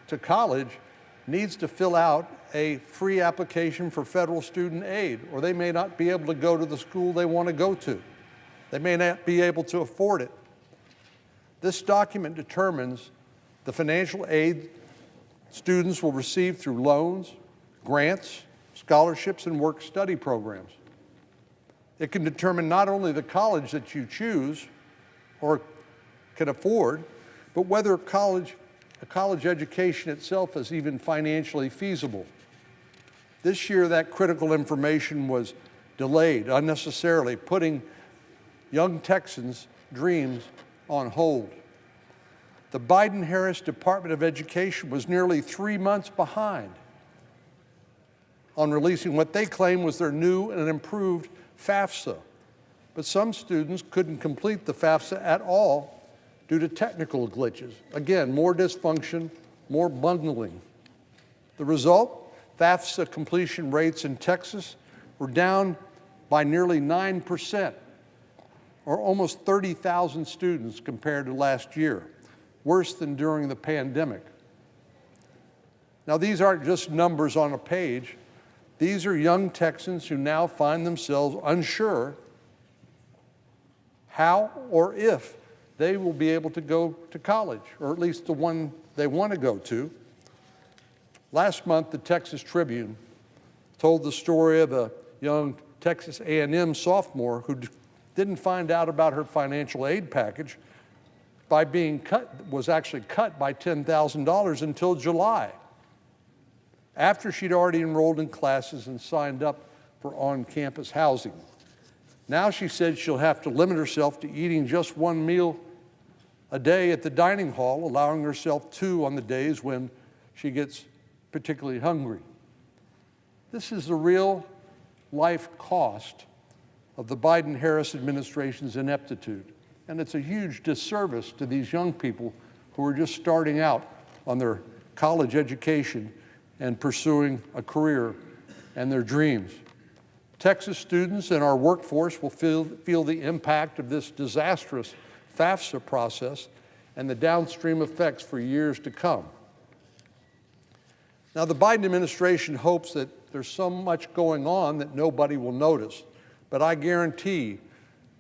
to college needs to fill out a free application for federal student aid, or they may not be able to go to the school they want to go to. They may not be able to afford it. This document determines the financial aid students will receive through loans, grants, scholarships, and work-study programs. It can determine not only the college that you choose or can afford, but whether a college education itself is even financially feasible. This year, that critical information was delayed unnecessarily, putting young Texans' dreams on hold. The Biden-Harris Department of Education was nearly 3 months behind on releasing what they claim was their new and improved FAFSA. But some students couldn't complete the FAFSA at all due to technical glitches. Again, more dysfunction, more bungling. The result, FAFSA completion rates in Texas were down by nearly 9%, or almost 30,000 students compared to last year, worse than during the pandemic. Now, these aren't just numbers on a page. These are young Texans who now find themselves unsure how or if they will be able to go to college, or at least the one they want to go to. Last month, the Texas Tribune told the story of a young Texas A&M sophomore who didn't find out about her financial aid package by being was actually cut by $10,000 until July, after she'd already enrolled in classes and signed up for on-campus housing. Now she said she'll have to limit herself to eating just one meal a day at the dining hall, allowing herself 2 on the days when she gets particularly hungry. This is the real life cost of the Biden-Harris administration's ineptitude, and it's a huge disservice to these young people who are just starting out on their college education and pursuing a career and their dreams. Texas students and our workforce will feel the impact of this disastrous FAFSA process and the downstream effects for years to come. Now, the Biden administration hopes that there's so much going on that nobody will notice, but I guarantee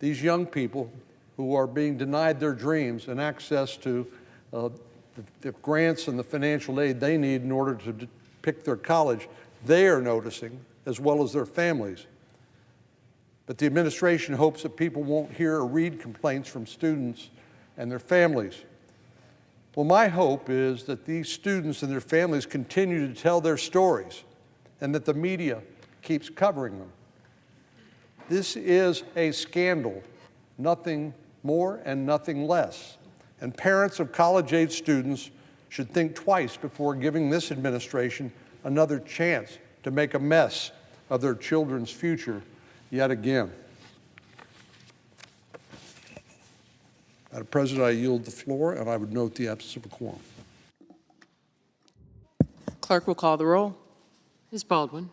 these young people who are being denied their dreams and access to the grants and the financial aid they need in order to pick their college, they are noticing, as well as their families. But the administration hopes that people won't hear or read complaints from students and their families. Well, my hope is that these students and their families continue to tell their stories and that the media keeps covering them. This is a scandal, nothing more and nothing less. And parents of college-age students should think twice before giving this administration another chance to make a mess of their children's future yet again. Madam President, I yield the floor, and I would note the absence of a quorum. Clerk will call the roll. Ms. Baldwin.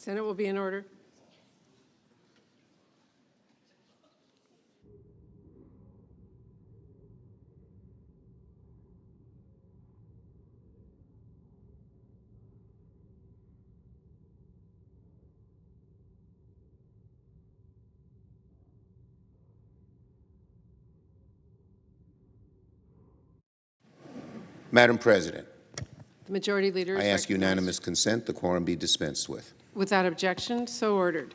Senate will be in order. Madam President, The Majority Leader is I ask recognized. unanimous consent the quorum be dispensed with. Without objection, so ordered.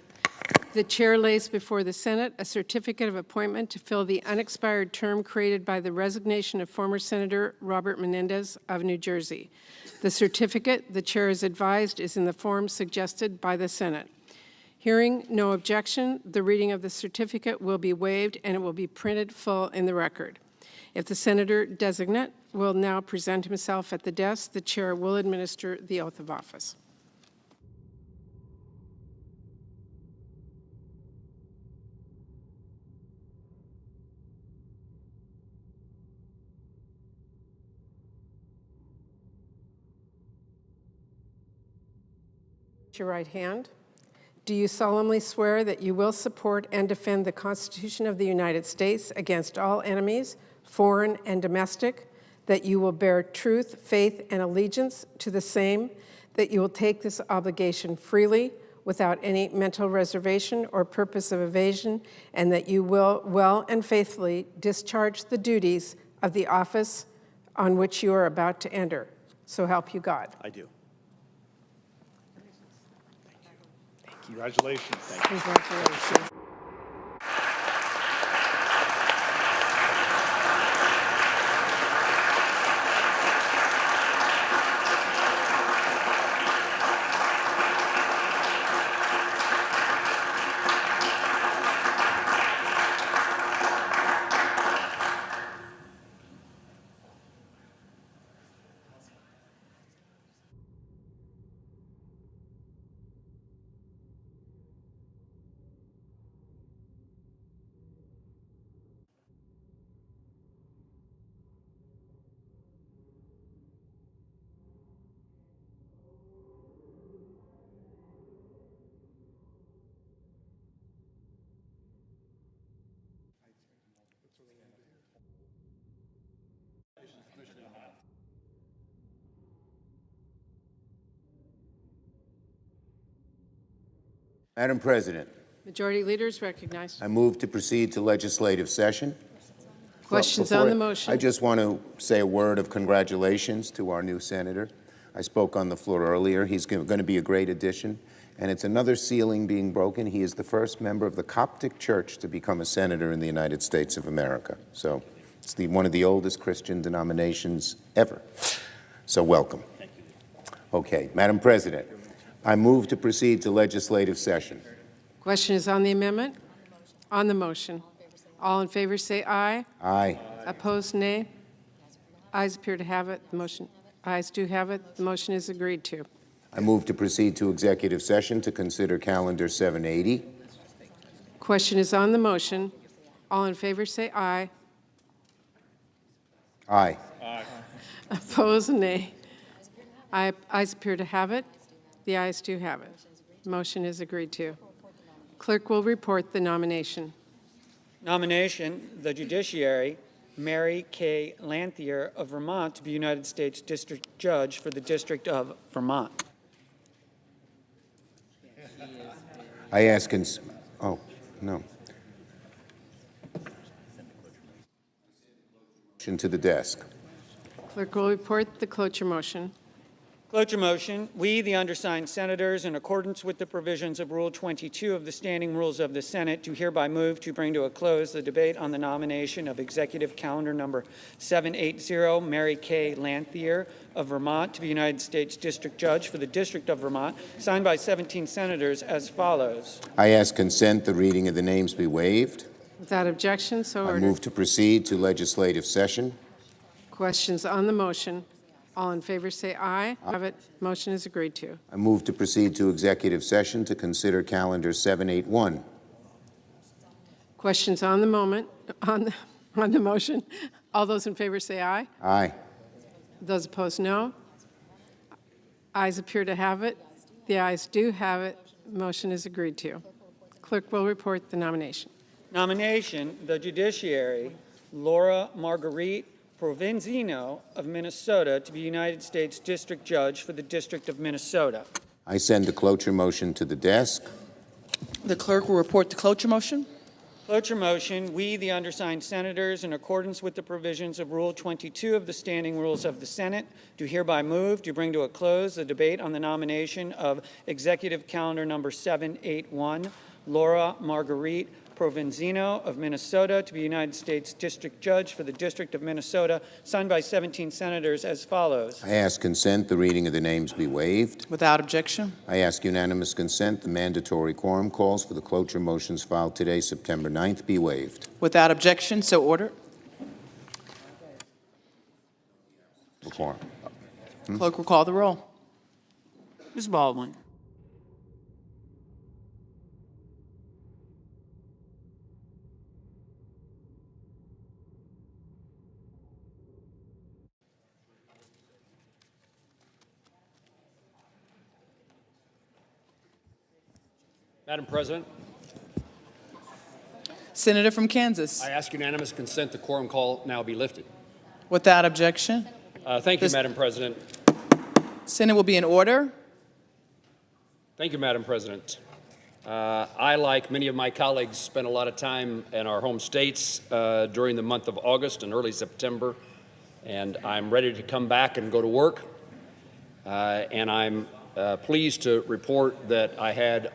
The Chair lays before the Senate a certificate of appointment to fill the unexpired term created by the resignation of former Senator Robert Menendez of New Jersey. The certificate, the Chair is advised, is in the form suggested by the Senate. Hearing no objection, the reading of the certificate will be waived and it will be printed full in the record. If the Senator designate will now present himself at the desk, the Chair will administer the oath of office. Your right hand. Do you solemnly swear that you will support and defend the Constitution of the United States against all enemies, foreign and domestic, that you will bear truth, faith, and allegiance to the same, that you will take this obligation freely, without any mental reservation or purpose of evasion, and that you will well and faithfully discharge the duties of the office on which you are about to enter? So help you God. I do. Congratulations. Thank you. Congratulations. Madam President, Majority Leader is recognized. I move to proceed to legislative session. Questions Before on the motion? I just want to say a word of congratulations to our new senator. I spoke on the floor earlier. He's going to be a great addition, and it's another ceiling being broken. He is the first member of the Coptic Church to become a senator in the United States of America. So it's one of the oldest Christian denominations ever. So welcome. Okay, Madam President, I move to proceed to legislative session. Question is on the amendment? On the motion. All in favor say aye. Aye. Opposed, nay. Ayes appear to have it. The motion, ayes do have it. The motion is agreed to. I move to proceed to executive session to consider Calendar 780. Question is on the motion. All in favor say aye. Aye. Opposed, nay. Ayes appear to have it. The ayes do have it. The motion is agreed to. Clerk will report the nomination. Nomination, the judiciary, Mary K. Lanthier of Vermont to be United States District Judge for the District of Vermont. I ask, oh, no. Motion to the desk. Clerk will report the cloture motion. Cloture motion, we, the undersigned senators, in accordance with the provisions of Rule 22 of the Standing Rules of the Senate, do hereby move to bring to a close the debate on the nomination of Executive Calendar Number 780, Mary K. Lanthier of Vermont to be United States District Judge for the District of Vermont, signed by 17 senators as follows. I ask consent the reading of the names be waived. Without objection, so I ordered. move to proceed to legislative session. Questions on the motion? All in favor say aye. Have it. Motion is agreed to. I move to proceed to executive session to consider Calendar 781. Questions on the on the motion? All those in favor say aye. Aye. Those opposed, no. Ayes appear to have it. The ayes do have it. Motion is agreed to. Clerk will report the nomination. Nomination, the judiciary, Laura Marguerite Provenzino of Minnesota to be United States District Judge for the District of Minnesota. I send the cloture motion to the desk. The clerk will report the cloture motion. Cloture motion, we, the undersigned senators, in accordance with the provisions of Rule 22 of the Standing Rules of the Senate, do hereby move to bring to a close the debate on the nomination of Executive Calendar Number 781, Laura Marguerite Provenzino of Minnesota to be United States District Judge for the District of Minnesota, signed by 17 senators as follows. I ask consent the reading of the names be waived. Without objection. I ask unanimous consent the mandatory quorum calls for the cloture motions filed today, September 9th, be waived. Without objection, so ordered. The quorum. Clerk will call the roll. Ms. Baldwin. Madam President, Senator from Kansas. I ask unanimous consent the quorum call now be lifted. Without objection. Thank you, Madam President. Senate will be in order. Thank you, Madam President. I, like many of my colleagues, spent a lot of time in our home states during the month of August and early September, and I'm ready to come back and go to work. And I'm pleased to report that I had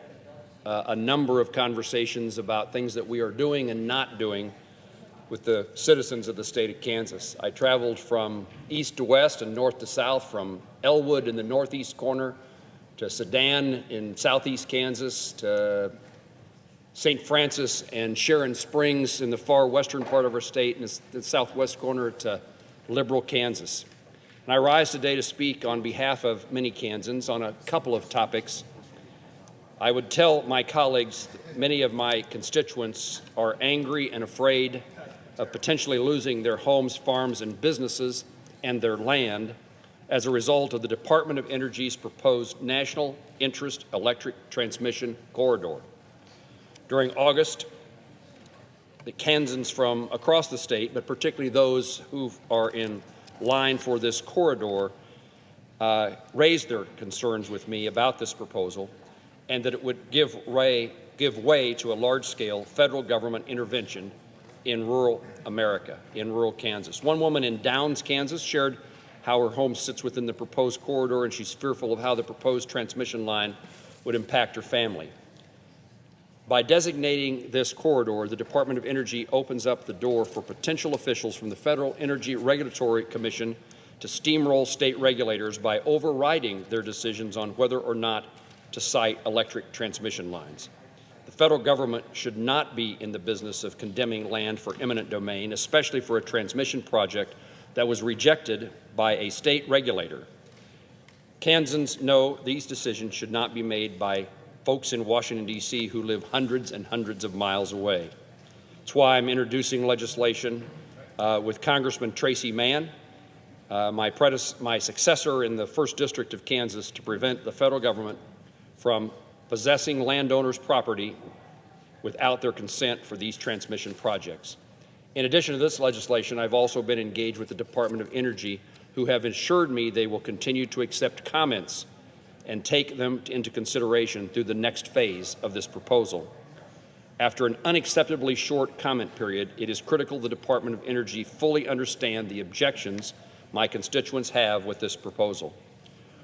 a number of conversations about things that we are doing and not doing with the citizens of the state of Kansas. I traveled from east to west and north to south, from Elwood in the northeast corner to Sedan in southeast Kansas to St. Francis and Sharon Springs in the far western part of our state, and the southwest corner to Liberal, Kansas. And I rise today to speak on behalf of many Kansans on a couple of topics. I would tell my colleagues that many of my constituents are angry and afraid of potentially losing their homes, farms, and businesses and their land as a result of the Department of Energy's proposed national interest electric transmission corridor. During August, the Kansans from across the state, but particularly those who are in line for this corridor, raised their concerns with me about this proposal, and that it would give way to a large-scale federal government intervention in rural America, in rural Kansas. One woman in Downs, Kansas, shared how her home sits within the proposed corridor, and she's fearful of how the proposed transmission line would impact her family. By designating this corridor, the Department of Energy opens up the door for potential officials from the Federal Energy Regulatory Commission to steamroll state regulators by overriding their decisions on whether or not to site electric transmission lines. The federal government should not be in the business of condemning land for eminent domain, especially for a transmission project that was rejected by a state regulator. Kansans know these decisions should not be made by folks in Washington, D.C. who live hundreds and hundreds of miles away. That's why I'm introducing legislation with Congressman Tracy Mann, my successor in the 1st District of Kansas, to prevent the federal government from possessing landowners' property without their consent for these transmission projects. In addition to this legislation, I've also been engaged with the Department of Energy, who have assured me they will continue to accept comments and take them into consideration through the next phase of this proposal. After an unacceptably short comment period, it is critical the Department of Energy fully understand the objections my constituents have with this proposal.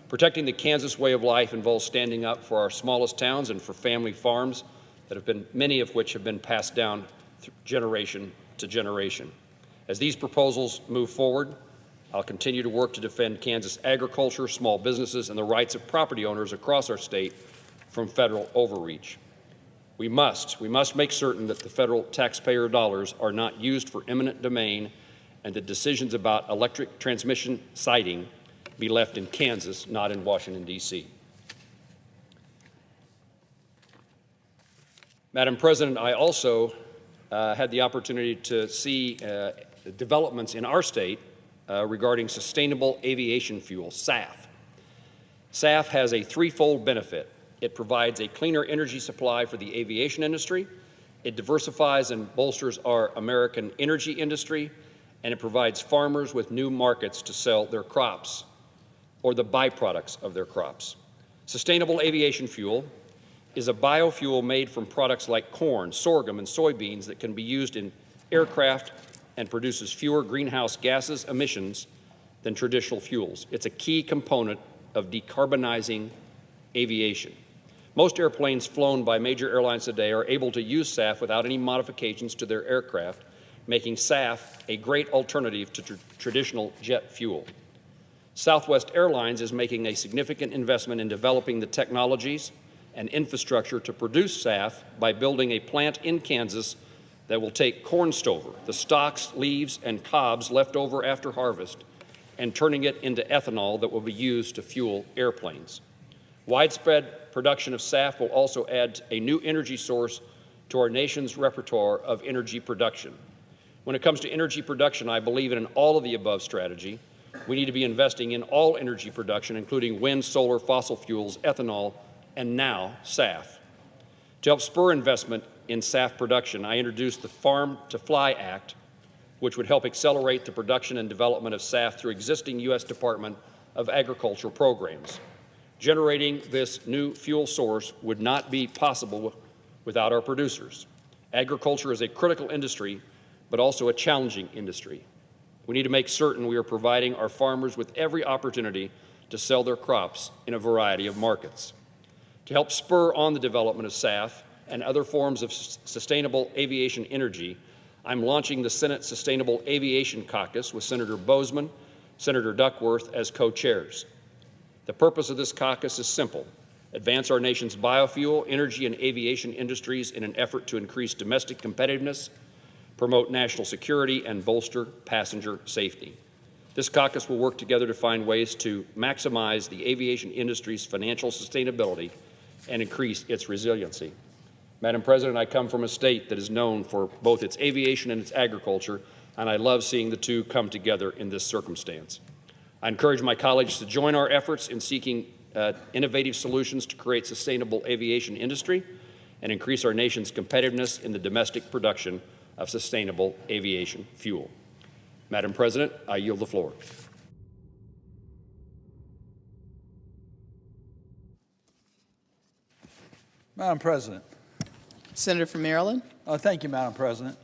Protecting the Kansas way of life involves standing up for our smallest towns and for family farms that have been, many of which have been passed down generation to generation. As these proposals move forward, I'll continue to work to defend Kansas agriculture, small businesses, and the rights of property owners across our state from federal overreach. We must make certain that the federal taxpayer dollars are not used for eminent domain, and that decisions about electric transmission siting be left in Kansas, not in Washington, D.C. Madam President, I also had the opportunity to see developments in our state regarding sustainable aviation fuel, SAF. SAF has a threefold benefit. It provides a cleaner energy supply for the aviation industry. It diversifies and bolsters our American energy industry, and it provides farmers with new markets to sell their crops or the byproducts of their crops. Sustainable aviation fuel is a biofuel made from products like corn, sorghum, and soybeans that can be used in aircraft and produces fewer greenhouse gases emissions than traditional fuels. It's a key component of decarbonizing aviation. Most airplanes flown by major airlines today are able to use SAF without any modifications to their aircraft, making SAF a great alternative to traditional jet fuel. Southwest Airlines is making a significant investment in developing the technologies and infrastructure to produce SAF by building a plant in Kansas that will take corn stover, the stalks, leaves, and cobs left over after harvest, and turning it into ethanol that will be used to fuel airplanes. Widespread production of SAF will also add a new energy source to our nation's repertoire of energy production. When it comes to energy production, I believe in an all-of-the-above strategy. We need to be investing in all energy production, including wind, solar, fossil fuels, ethanol, and now SAF. To help spur investment in SAF production, I introduced the Farm to Fly Act, which would help accelerate the production and development of SAF through existing U.S. Department of Agriculture programs. Generating this new fuel source would not be possible without our producers. Agriculture is a critical industry, but also a challenging industry. We need to make certain we are providing our farmers with every opportunity to sell their crops in a variety of markets. To help spur on the development of SAF and other forms of sustainable aviation energy, I'm launching the Senate Sustainable Aviation Caucus with Senator Boozman, Senator Duckworth as co-chairs. The purpose of this caucus is simple: advance our nation's biofuel, energy, and aviation industries in an effort to increase domestic competitiveness, promote national security, and bolster passenger safety. This caucus will work together to find ways to maximize the aviation industry's financial sustainability and increase its resiliency. Madam President, I come from a state that is known for both its aviation and its agriculture, and I love seeing the two come together in this circumstance. I encourage my colleagues to join our efforts in seeking innovative solutions to create sustainable aviation industry and increase our nation's competitiveness in the domestic production of sustainable aviation fuel. Madam President, I yield the floor. Madam President. Senator from Maryland. Thank you, Madam President.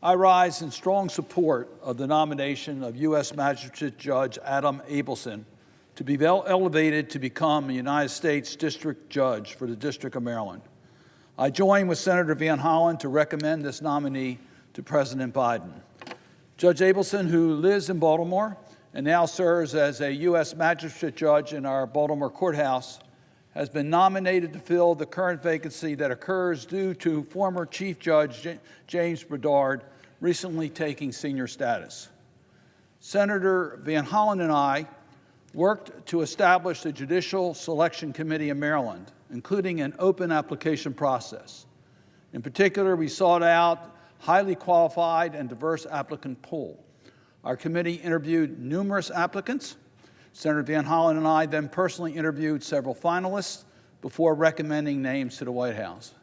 I rise in strong support of the nomination of U.S. Magistrate Judge Adam Abelson to be elevated to become a United States District Judge for the District of Maryland. I join with Senator Van Hollen to recommend this nominee to President Biden. Judge Abelson, who lives in Baltimore and now serves as a U.S. Magistrate Judge in our Baltimore courthouse, has been nominated to fill the current vacancy that occurs due to former Chief Judge James Bedard recently taking senior status. Senator Van Hollen and I worked to establish the Judicial Selection Committee in Maryland, including an open application process. In particular, we sought out highly qualified and diverse applicant pool. Our committee interviewed numerous applicants. Senator Van Hollen and I then personally interviewed several finalists before recommending names to the White House.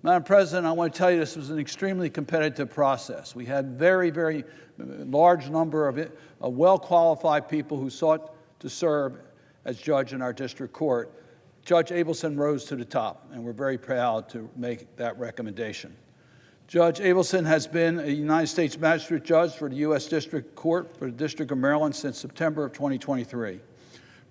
Madam President, I want to tell you this was an extremely competitive process. We had very large number of well-qualified people who sought to serve as judge in our district court. Judge Abelson rose to the top, and we're very proud to make that recommendation. Judge Abelson has been a United States Magistrate Judge for the U.S. District Court for the District of Maryland since September of 2023.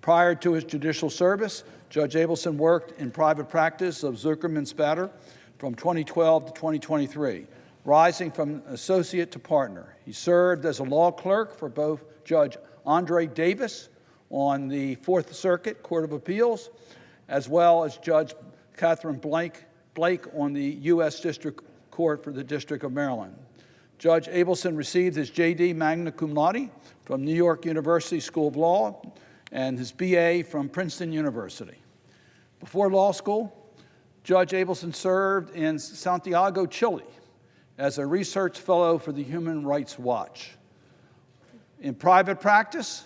Prior to his judicial service, Judge Abelson worked in private practice of Zuckerman Spatter from 2012 to 2023, rising from associate to partner. He served as a law clerk for both Judge Andre Davis on the Fourth Circuit Court of Appeals, as well as Judge Catherine Blake on the U.S. District Court for the District of Maryland. Judge Abelson received his J.D. magna cum laude from New York University School of Law and his B.A. from Princeton University. Before law school, Judge Abelson served in Santiago, Chile, as a research fellow for the Human Rights Watch. In private practice,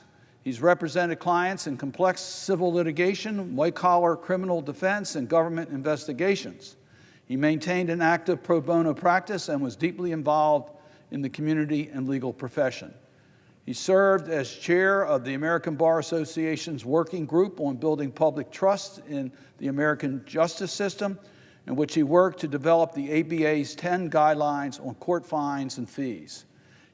He's represented clients in complex civil litigation, white-collar criminal defense, and government investigations. He maintained an active pro bono practice and was deeply involved in the community and legal profession. He served as chair of the American Bar Association's working group on building public trust in the American justice system, in which he worked to develop the ABA's 10 guidelines on court fines and fees.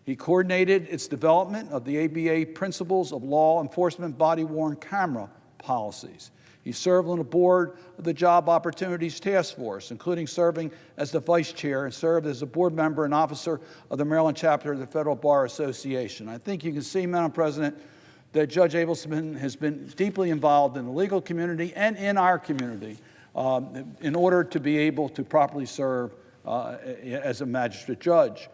He coordinated its development of the ABA Principles of Law Enforcement body-worn camera policies. He served on the board of the Job Opportunities Task Force, including serving as the vice chair, and served as a board member and officer of the Maryland chapter of the Federal Bar Association. I think you can see, Madam President, that Judge Abelson has been deeply involved in the legal community and in our community in order to be able to properly serve as a magistrate judge.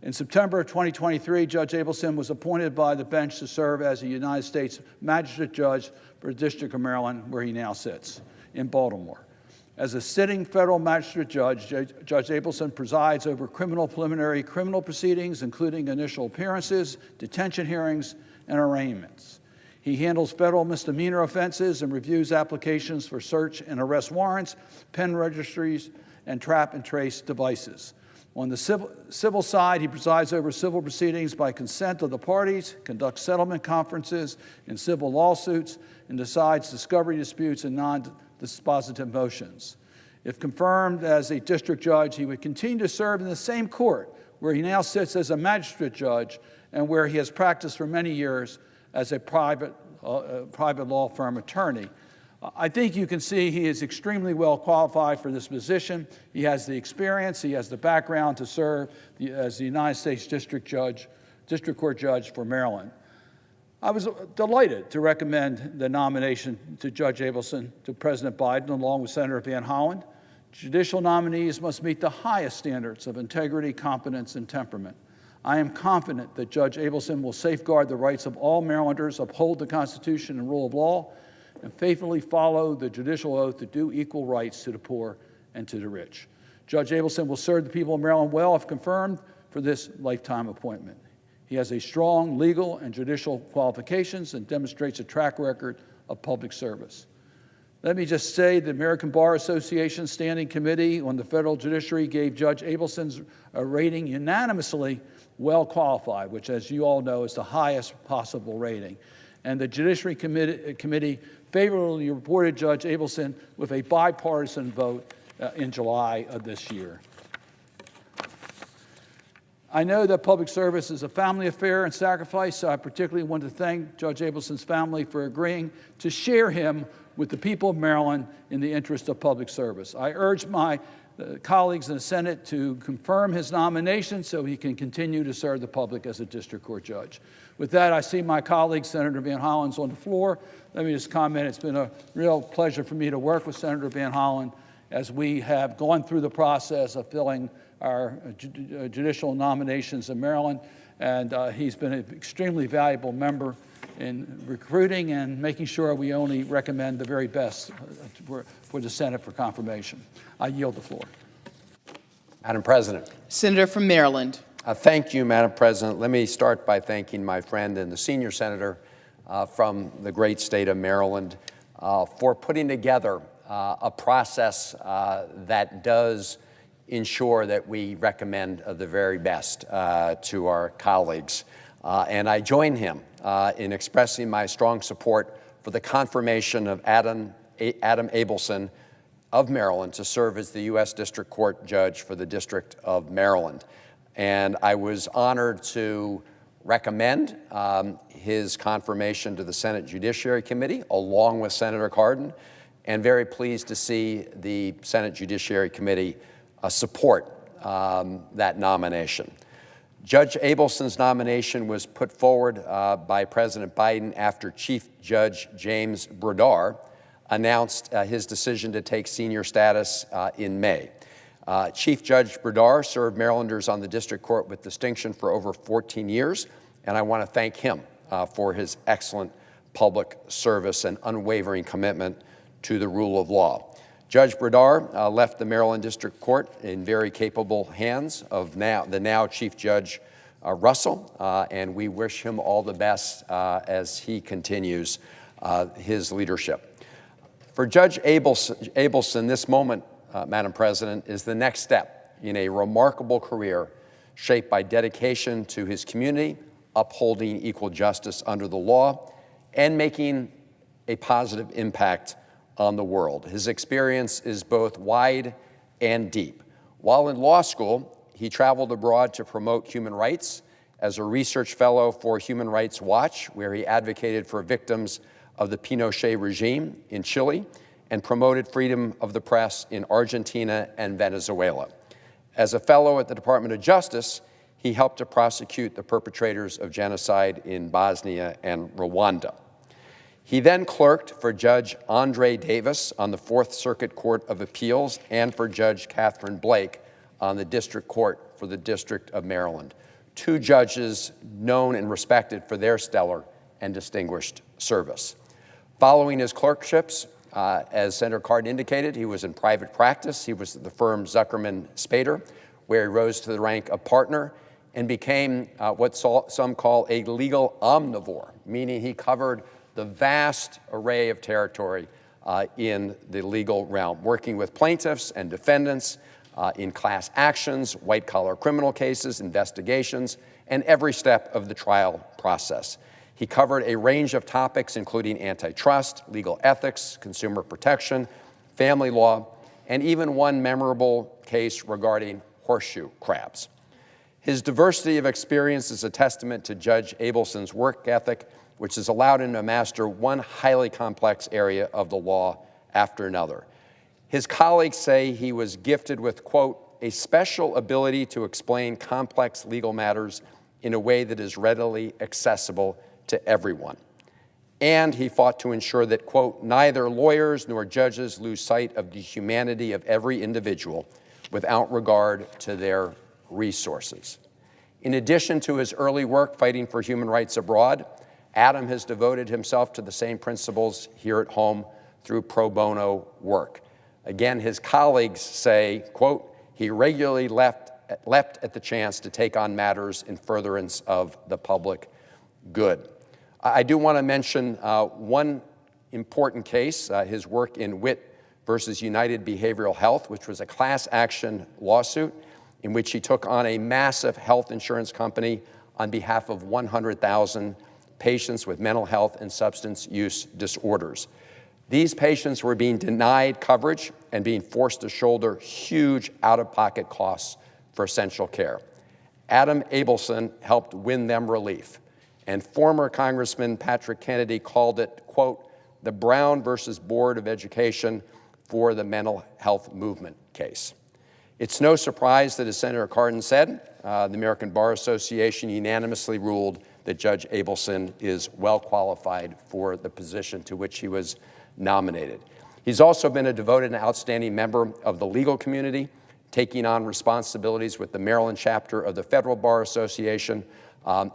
In September of 2023, Judge Abelson was appointed by the bench to serve as a United States Magistrate Judge for the District of Maryland, where he now sits, in Baltimore. As a sitting federal magistrate judge, Judge Abelson presides over preliminary criminal proceedings, including initial appearances, detention hearings, and arraignments. He handles federal misdemeanor offenses and reviews applications for search and arrest warrants, pen registries, and trap and trace devices. On the civil side, he presides over civil proceedings by consent of the parties, conducts settlement conferences in civil lawsuits, and decides discovery disputes and non-dispositive motions. If confirmed as a district judge, he would continue to serve in the same court where he now sits as a magistrate judge and where he has practiced for many years as a private law firm attorney. I think you can see he is extremely well qualified for this position. He has the experience, he has the background to serve as the United States District Court Judge for Maryland. I was delighted to recommend the nomination to Judge Abelson to President Biden, along with Senator Van Hollen. Judicial nominees must meet the highest standards of integrity, competence, and temperament. I am confident that Judge Abelson will safeguard the rights of all Marylanders, uphold the Constitution and rule of law, and faithfully follow the judicial oath to do equal rights to the poor and to the rich. Judge Abelson will serve the people of Maryland well if confirmed for this lifetime appointment. He has a strong legal and judicial qualifications and demonstrates a track record of public service. Let me just say the American Bar Association Standing Committee on the Federal Judiciary gave Judge Abelson's rating unanimously well qualified, which, as you all know, is the highest possible rating. And the Judiciary Committee favorably reported Judge Abelson with a bipartisan vote in July of this year. I know that public service is a family affair and sacrifice, so I particularly want to thank Judge Abelson's family for agreeing to share him with the people of Maryland in the interest of public service. I urge my colleagues in the Senate to confirm his nomination so he can continue to serve the public as a district court judge. With that, I see my colleague, Senator Van Hollen, on the floor. Let me just comment, it's been a real pleasure for me to work with Senator Van Hollen as we have gone through the process of filling our judicial nominations in Maryland, and he's been an extremely valuable member in recruiting and making sure we only recommend the very best for the Senate for confirmation. I yield the floor. Madam President. Senator from Maryland. Thank you, Madam President. Let me start by thanking my friend and the senior senator from the great state of Maryland for putting together a process that does ensure that we recommend the very best to our colleagues. And I join him in expressing my strong support for the confirmation of Adam Abelson of Maryland to serve as the U.S. District Court Judge for the District of Maryland. And I was honored to recommend his confirmation to the Senate Judiciary Committee, along with Senator Cardin, and very pleased to see the Senate Judiciary Committee support that nomination. Judge Abelson's nomination was put forward by President Biden after Chief Judge James Brodar announced his decision to take senior status in May. Chief Judge Brodar served Marylanders on the district court with distinction for over 14 years, and I want to thank him for his excellent public service and unwavering commitment to the rule of law. Judge Brodar left the Maryland District Court in very capable hands of the now Chief Judge Russell, and we wish him all the best as he continues his leadership. For Judge Abelson, this moment, Madam President, is the next step in a remarkable career shaped by dedication to his community, upholding equal justice under the law, and making a positive impact on the world. His experience is both wide and deep. While in law school, he traveled abroad to promote human rights as a research fellow for Human Rights Watch, where he advocated for victims of the Pinochet regime in Chile and promoted freedom of the press in Argentina and Venezuela. As a fellow at the Department of Justice, he helped to prosecute the perpetrators of genocide in Bosnia and Rwanda. He then clerked for Judge Andre Davis on the Fourth Circuit Court of Appeals and for Judge Catherine Blake on the District Court for the District of Maryland, two judges known and respected for their stellar and distinguished service. Following his clerkships, as Senator Cardin indicated, he was in private practice. He was at the firm Zuckerman Spader, where he rose to the rank of partner and became what some call a legal omnivore, meaning he covered the vast array of territory in the legal realm, working with plaintiffs and defendants in class actions, white-collar criminal cases, investigations, and every step of the trial process. He covered a range of topics, including antitrust, legal ethics, consumer protection, family law, and even one memorable case regarding horseshoe crabs. His diversity of experience is a testament to Judge Abelson's work ethic, which has allowed him to master one highly complex area of the law after another. His colleagues say he was gifted with, quote, a special ability to explain complex legal matters in a way that is readily accessible to everyone. And he fought to ensure that, quote, neither lawyers nor judges lose sight of the humanity of every individual without regard to their resources. In addition to his early work fighting for human rights abroad, Adam has devoted himself to the same principles here at home through pro bono work. Again, his colleagues say, quote, he regularly leapt at the chance to take on matters in furtherance of the public good. I do want to mention one important case, his work in Witt versus United Behavioral Health, which was a class action lawsuit in which he took on a massive health insurance company on behalf of 100,000 patients with mental health and substance use disorders. These patients were being denied coverage and being forced to shoulder huge out-of-pocket costs for essential care. Adam Abelson helped win them relief, and former Congressman Patrick Kennedy called it, quote, the Brown versus Board of Education for the mental health movement case. It's no surprise that, as Senator Cardin said, the American Bar Association unanimously ruled that Judge Abelson is well qualified for the position to which he was nominated. He's also been a devoted and outstanding member of the legal community, taking on responsibilities with the Maryland chapter of the Federal Bar Association,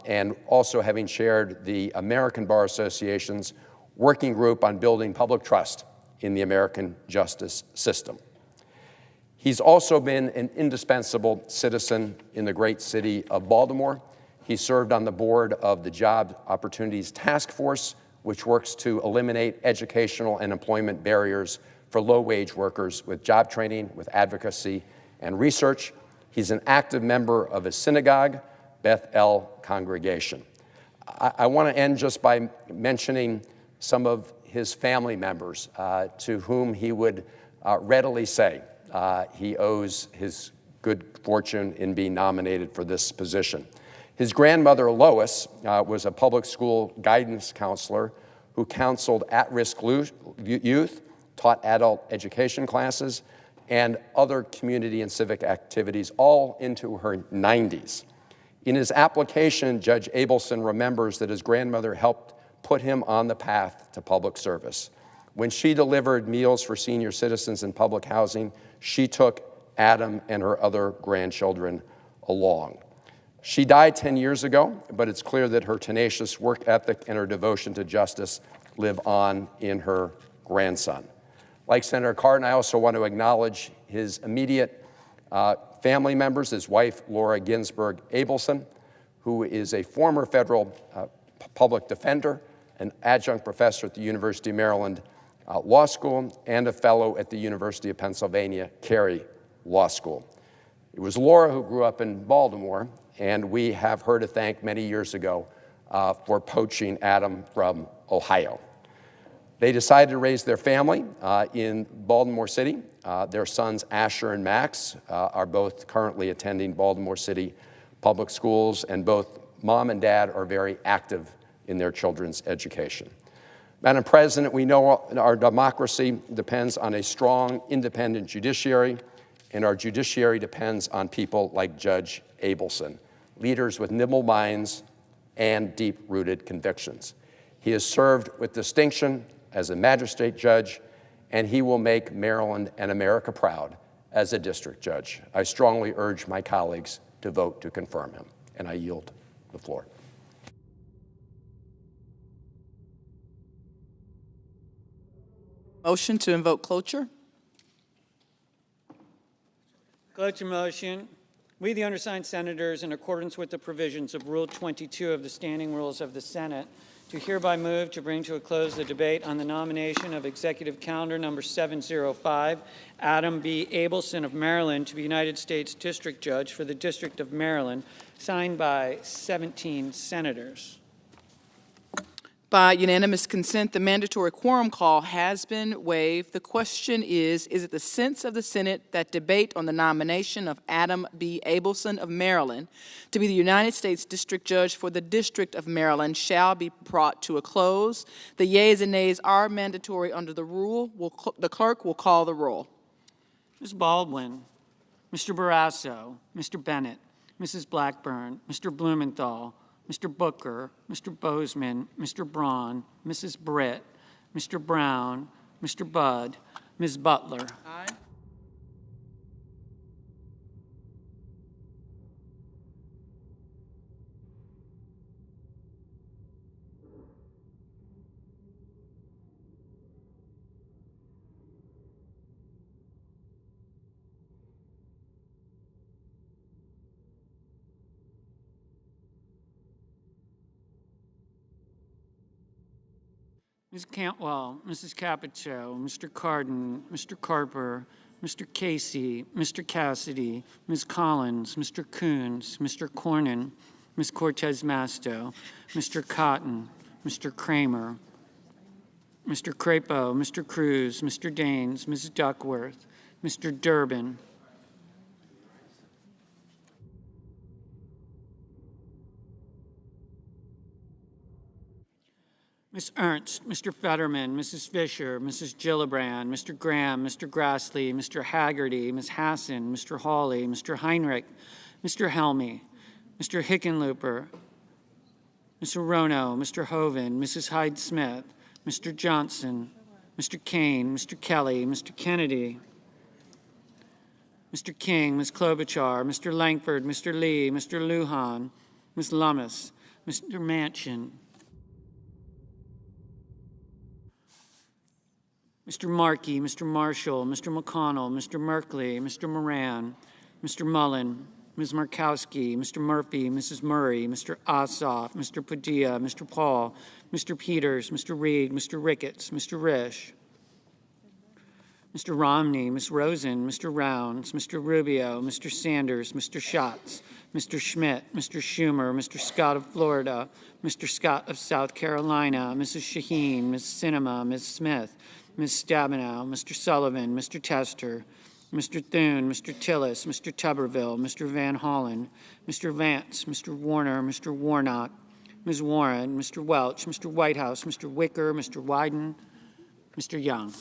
and also having chaired the American Bar Association's working group on building public trust in the American justice system. He's also been an indispensable citizen in the great city of Baltimore. He served on the board of the Job Opportunities Task Force, which works to eliminate educational and employment barriers for low-wage workers with job training, with advocacy, and research. He's an active member of a synagogue, Beth El congregation. I want to end just by mentioning some of his family members to whom he would readily say he owes his good fortune in being nominated for this position. His grandmother, Lois, was a public school guidance counselor who counseled at-risk youth, taught adult education classes, and other community and civic activities, all into her 90s. In his application, Judge Abelson remembers that his grandmother helped put him on the path to public service. When she delivered meals for senior citizens in public housing, she took Adam and her other grandchildren along. She died 10 years ago, but it's clear that her tenacious work ethic and her devotion to justice live on in her grandson. Like Senator Cardin, I also want to acknowledge his immediate family members, his wife, Laura Ginsburg Abelson, who is a former federal public defender, an adjunct professor at the University of Maryland Law School, and a fellow at the University of Pennsylvania Carey Law School. It was Laura who grew up in Baltimore, and we have her to thank many years ago for poaching Adam from Ohio. They decided to raise their family in Baltimore City. Their sons, Asher and Max, are both currently attending Baltimore City public schools, and both mom and dad are very active in their children's education. Madam President, we know our democracy depends on a strong, independent judiciary, and our judiciary depends on people like Judge Abelson, leaders with nimble minds and deep-rooted convictions. He has served with distinction as a magistrate judge, and he will make Maryland and America proud as a district judge. I strongly urge my colleagues to vote to confirm him, and I yield the floor. Motion to invoke cloture. Cloture motion. We, the undersigned senators, in accordance with the provisions of Rule 22 of the Standing Rules of the Senate, do hereby move to bring to a close the debate on the nomination of Executive Calendar Number 705, Adam B. Abelson of Maryland, to be United States District Judge for the District of Maryland, signed by 17 senators. By unanimous consent, the mandatory quorum call has been waived. The question is it the sense of the Senate that debate on the nomination of Adam B. Abelson of Maryland to be the United States District Judge for the District of Maryland shall be brought to a close? The yeas and nays are mandatory under the rule. The clerk will call the roll. Ms. Baldwin, Mr. Barrasso, Mr. Bennett, Mrs. Blackburn, Mr. Blumenthal, Mr. Booker, Mr. Bozeman, Mr. Braun, Mrs. Britt, Mr. Brown, Mr. Budd, Ms. Butler. Aye. Ms. Cantwell, Mrs. Capito, Mr. Cardin, Mr. Carper, Mr. Casey, Mr. Cassidy, Ms. Collins, Mr. Coons, Mr. Cornyn, Ms. Cortez Masto, Mr. Cotton, Mr. Kramer, Mr. Crapo, Mr. Cruz, Mr. Daines, Ms. Duckworth, Mr. Durbin, Ms. Ernst, Mr. Fetterman, Mrs. Fisher, Mrs. Gillibrand, Mr. Graham, Mr. Grassley, Mr. Haggerty, Ms. Hassan, Mr. Hawley, Mr. Heinrich, Mr. Helmy, Mr. Hickenlooper, Mr. Rono, Mr. Hoven, Mrs. Hyde-Smith, Mr. Johnson, Mr. Kane, Mr. Kelly, Mr. Kennedy, Mr. King, Ms. Klobuchar, Mr. Langford, Mr. Lee, Mr. Lujan, Ms. Lummis, Mr. Manchin, Mr. Markey, Mr. Marshall, Mr. McConnell, Mr. Merkley, Mr. Moran, Mr. Mullen, Ms. Markowski, Mr. Murphy, Mrs. Murray, Mr. Ossoff, Mr. Padilla, Mr. Paul, Mr. Peters, Mr. Reed, Mr. Ricketts, Mr. Risch, Mr. Romney, Ms. Rosen, Mr. Rounds, Mr. Rubio, Mr. Sanders, Mr. Schatz, Mr. Schmidt, Mr. Schumer, Mr. Scott of Florida, Mr. Scott of South Carolina, Mrs. Shaheen, Ms. Sinema, Ms. Smith, Ms. Stabenow, Mr. Sullivan, Mr. Tester, Mr. Thune, Mr. Tillis, Mr. Tuberville, Mr. Van Hollen, Mr. Vance, Mr. Warner, Mr. Warnock, Ms. Warren, Mr. Welch, Mr. Whitehouse, Mr. Wicker, Mr. Wyden, Mr. Young.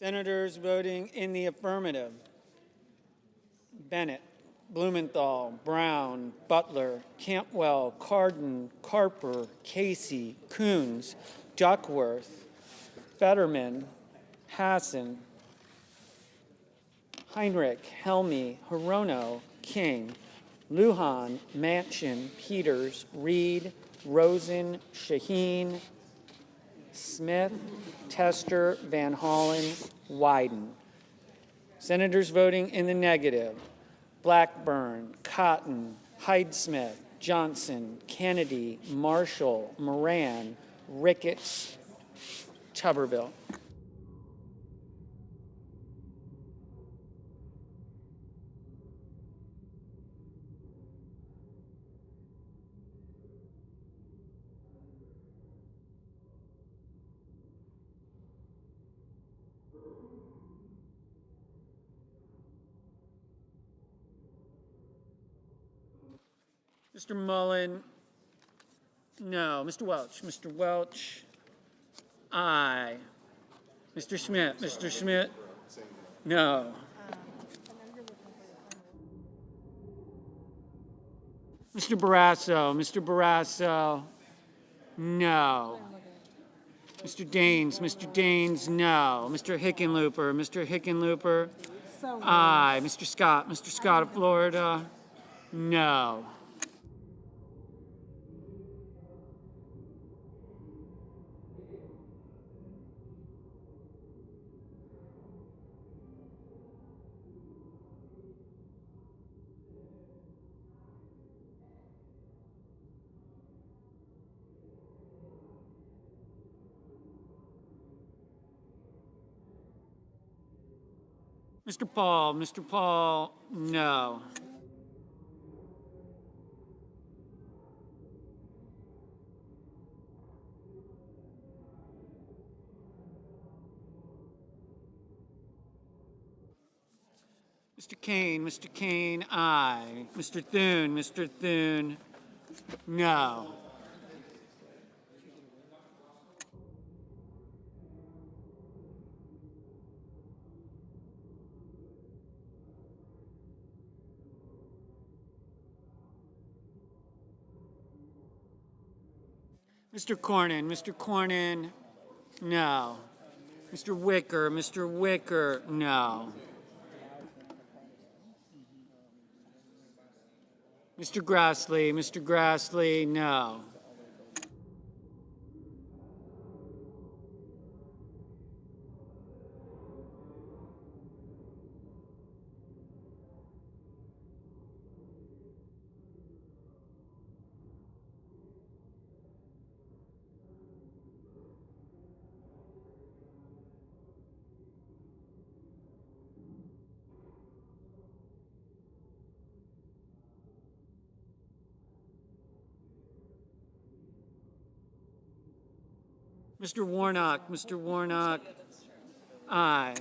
Senators voting in the affirmative: Bennett, Blumenthal, Brown, Butler, Cantwell, Cardin, Carper, Casey, Coons, Duckworth, Fetterman, Hassan, Heinrich, Helmy, Hirono, King, Lujan, Manchin, Peters, Reed, Rosen, Shaheen, Smith, Tester, Van Hollen, Wyden. Senators voting in the negative: Blackburn, Cotton, Hyde-Smith, Johnson, Kennedy, Marshall, Moran, Ricketts, Tuberville. Mr. Mullen, no. Mr. Welch, Mr. Welch, aye. Mr. Schmidt, no. Mr. Barrasso, no. Mr. Daines, no. Mr. Hickenlooper, aye. Mr. Scott of Florida, no. Mr. Paul, no. Mr. Kane, aye. Mr. Thune, no. Mr. Cornyn, no. Mr. Wicker, no. Mr. Grassley, no. Mr. Warnock, aye.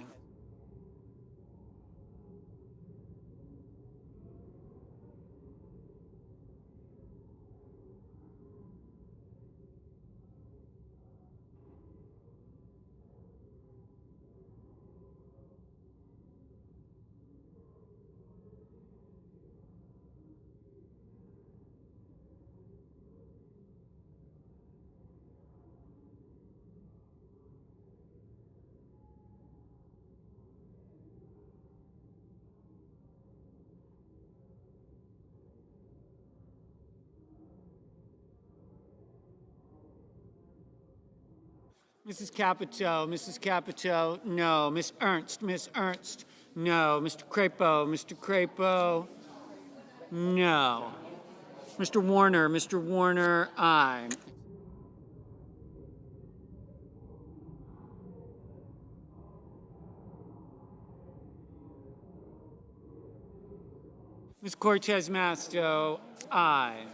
Mrs. Capito, no. Miss Ernst, no. Mr. Crapo, no. Mr. Warner, aye. Ms. Cortez Masto, aye.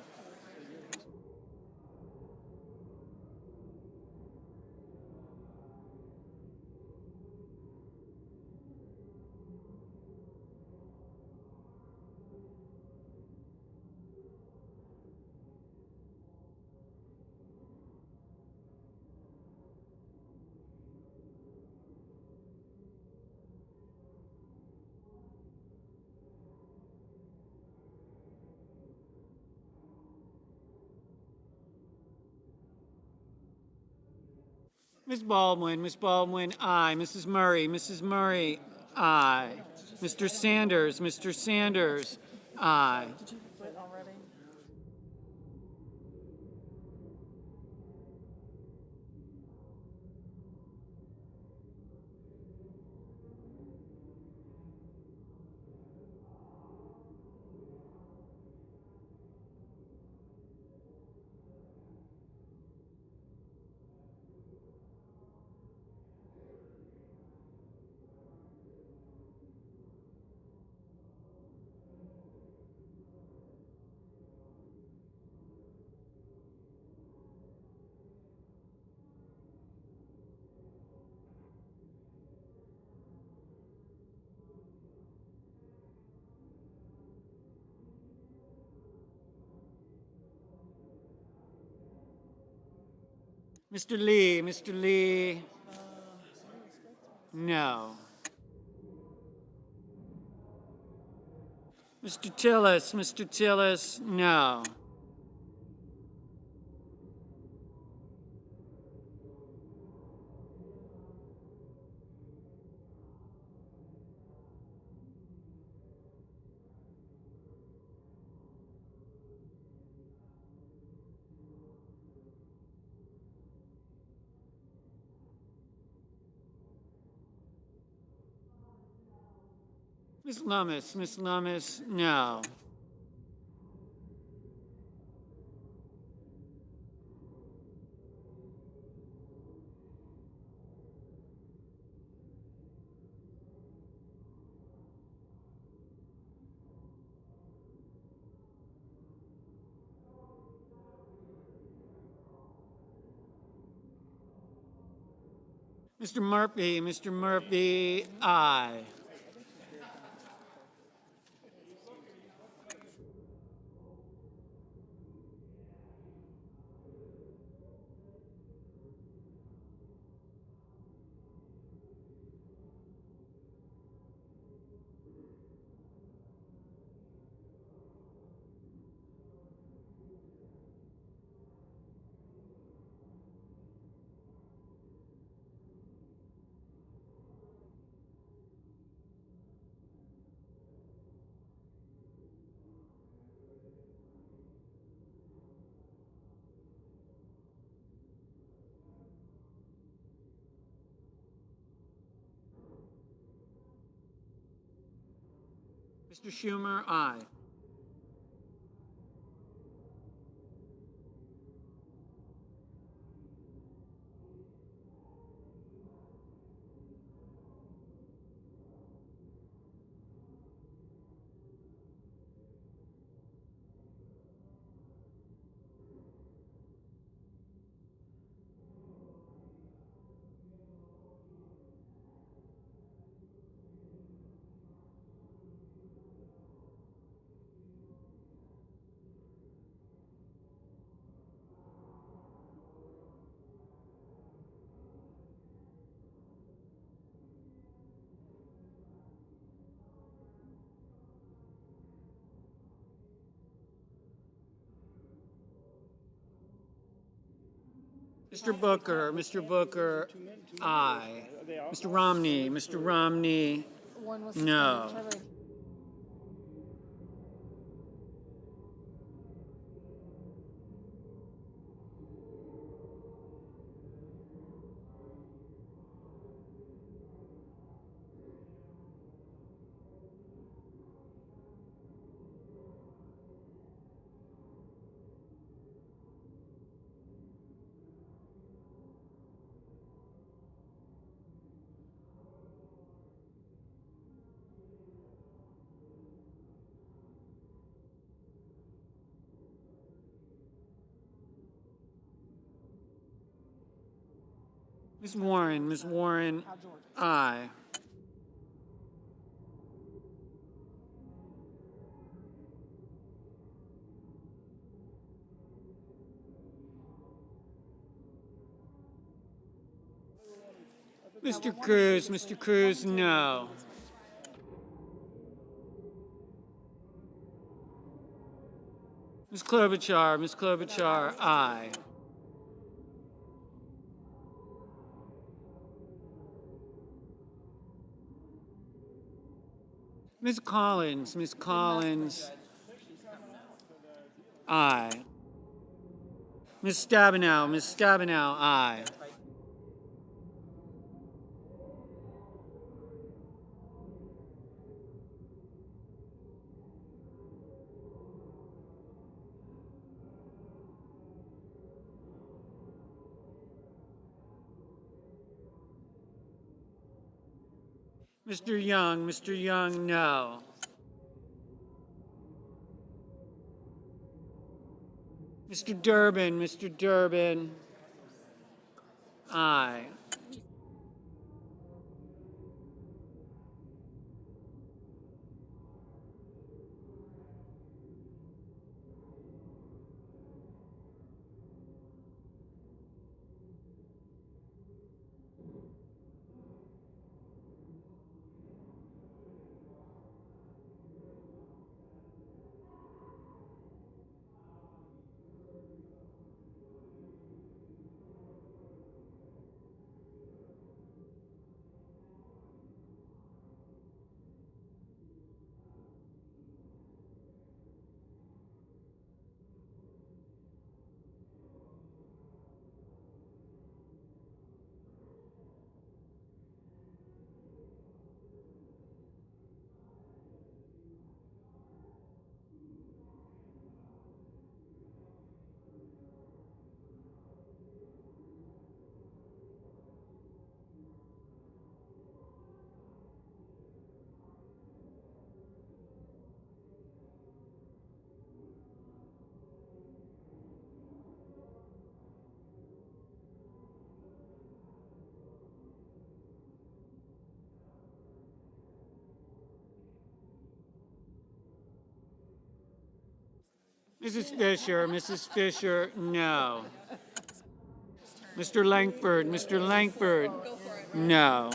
Ms. Baldwin, aye. Mrs. Murray, aye. Mr. Sanders, aye. Mr. Lee, no. Mr. Tillis, no. Ms. Lummis, no. Mr. Murphy, aye. Mr. Schumer, aye. Mr. Booker, aye. Mr. Romney, no. Ms. Warren, aye. Mr. Cruz, no. Ms. Klobuchar, aye. Ms. Collins, aye. Ms. Stabenow, aye. Mr. Young, no. Mr. Durbin, aye. Mrs. Fisher, no. Mr. Langford, no.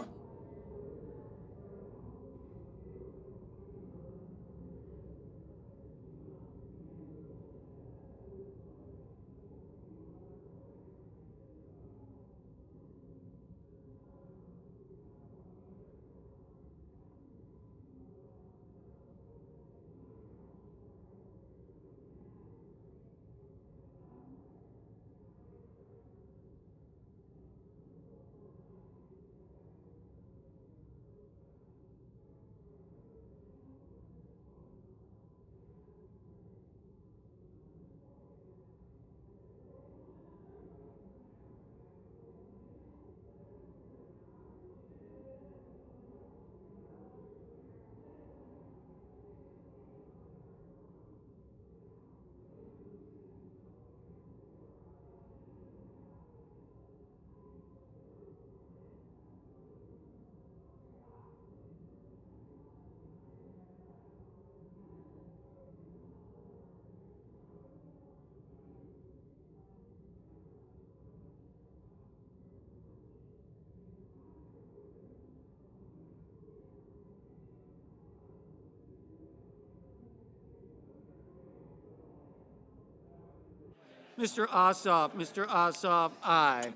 Mr. Ossoff, aye.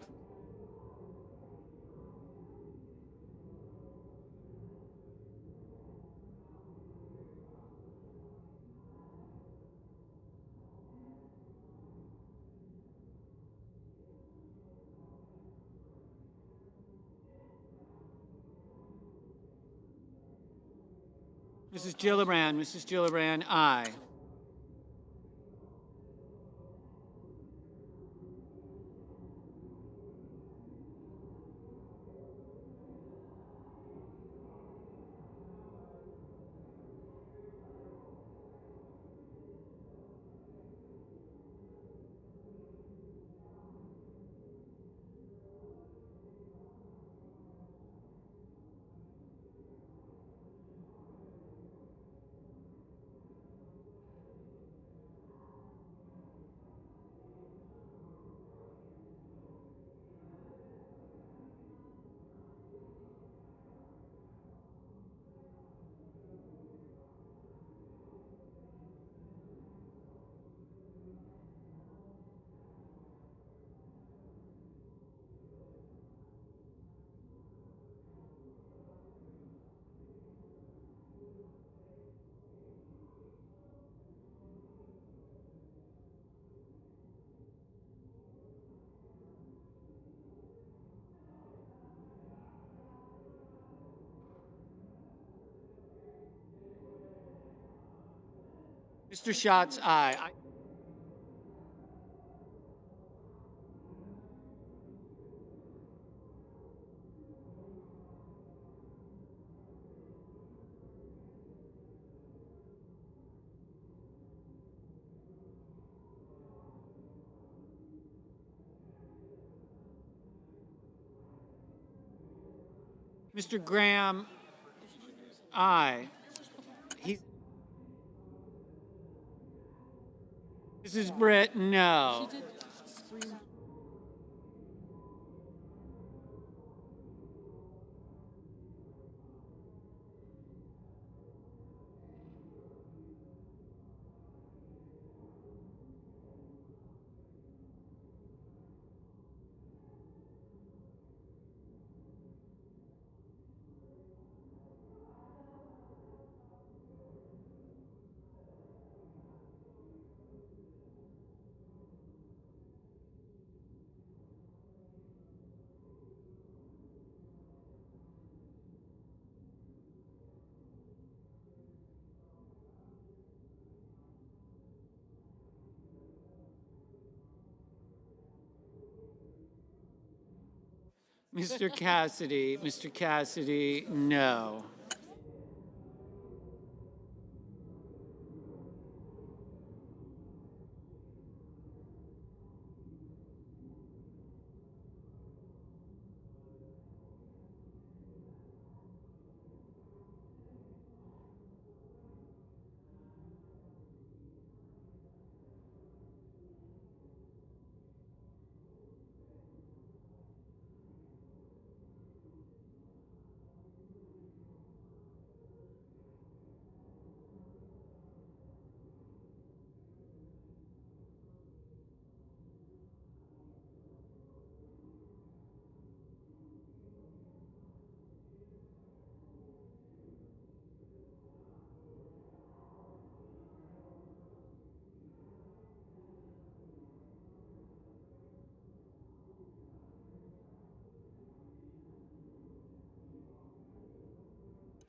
Mrs. Gillibrand, aye. Mr. Schatz, aye. Mr. Graham, aye. Mrs. Britt, no. Mr. Cassidy, no.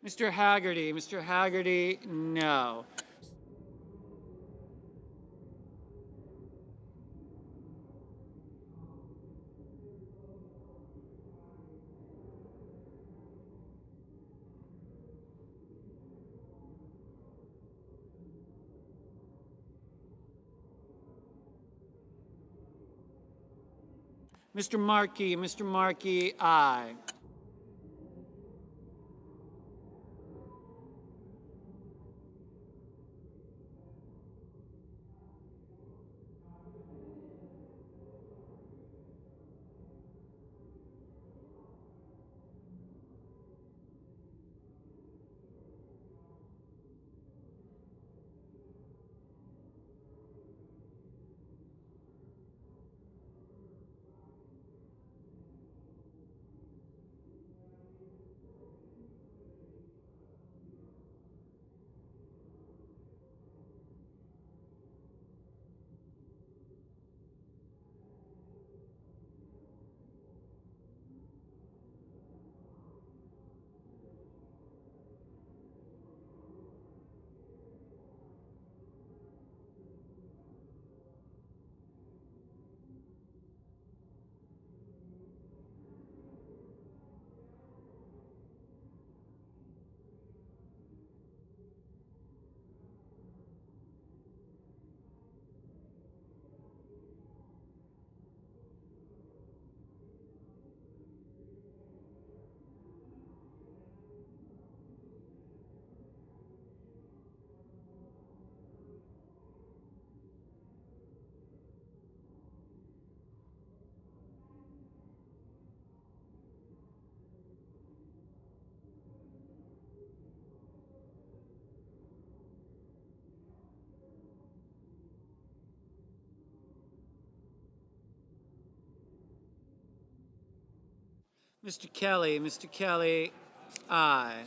Mr. Haggerty, no. Mr. Markey, aye. Mr. Kelly, aye.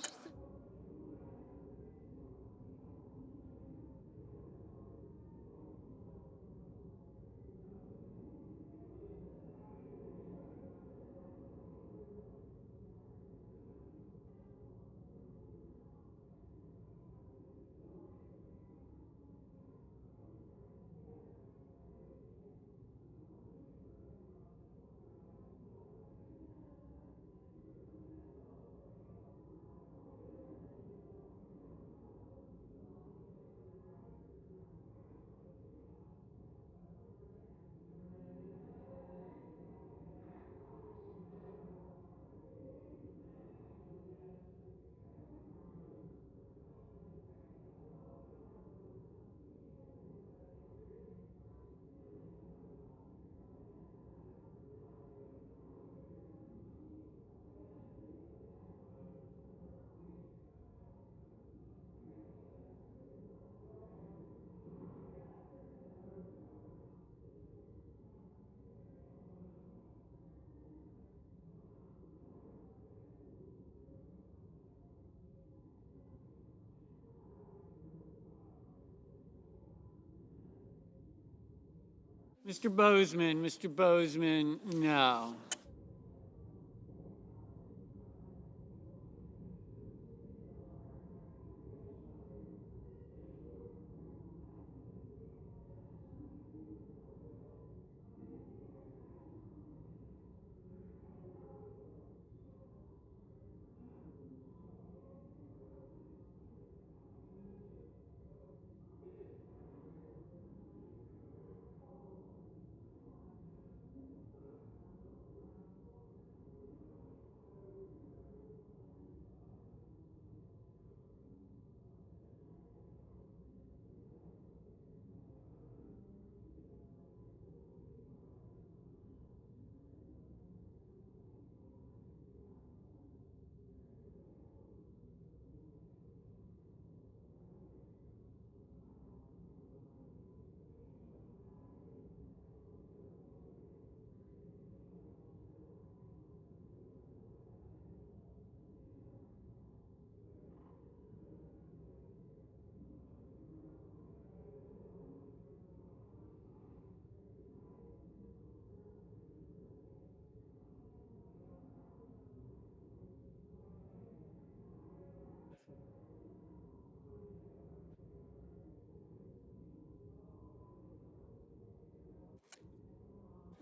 Mr. Bozeman, no.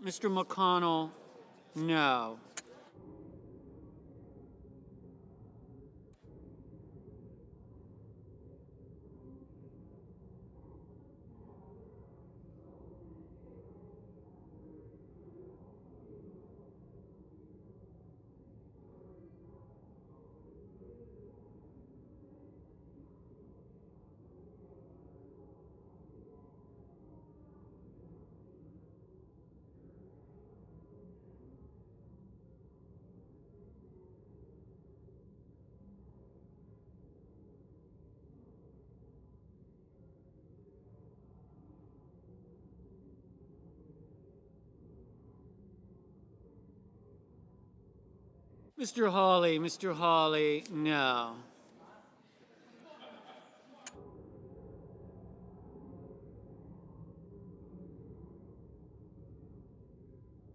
Mr. McConnell, no. Mr. Hawley, no.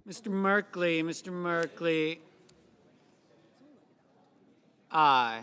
Mr. Merkley, aye.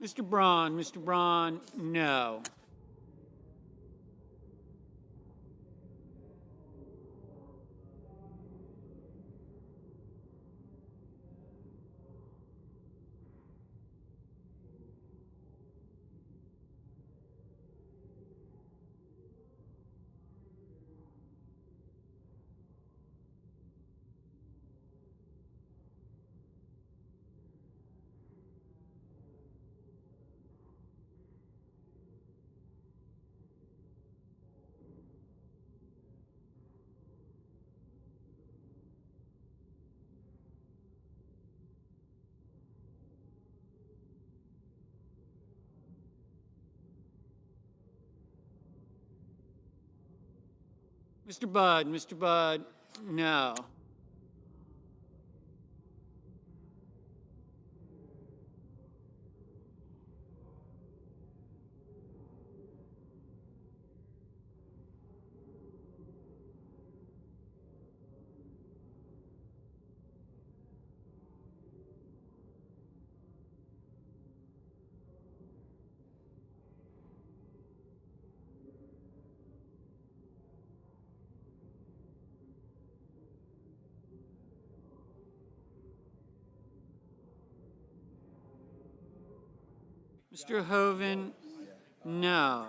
Mr. Braun, no. Mr. Budd, no. Mr. Hoven, no.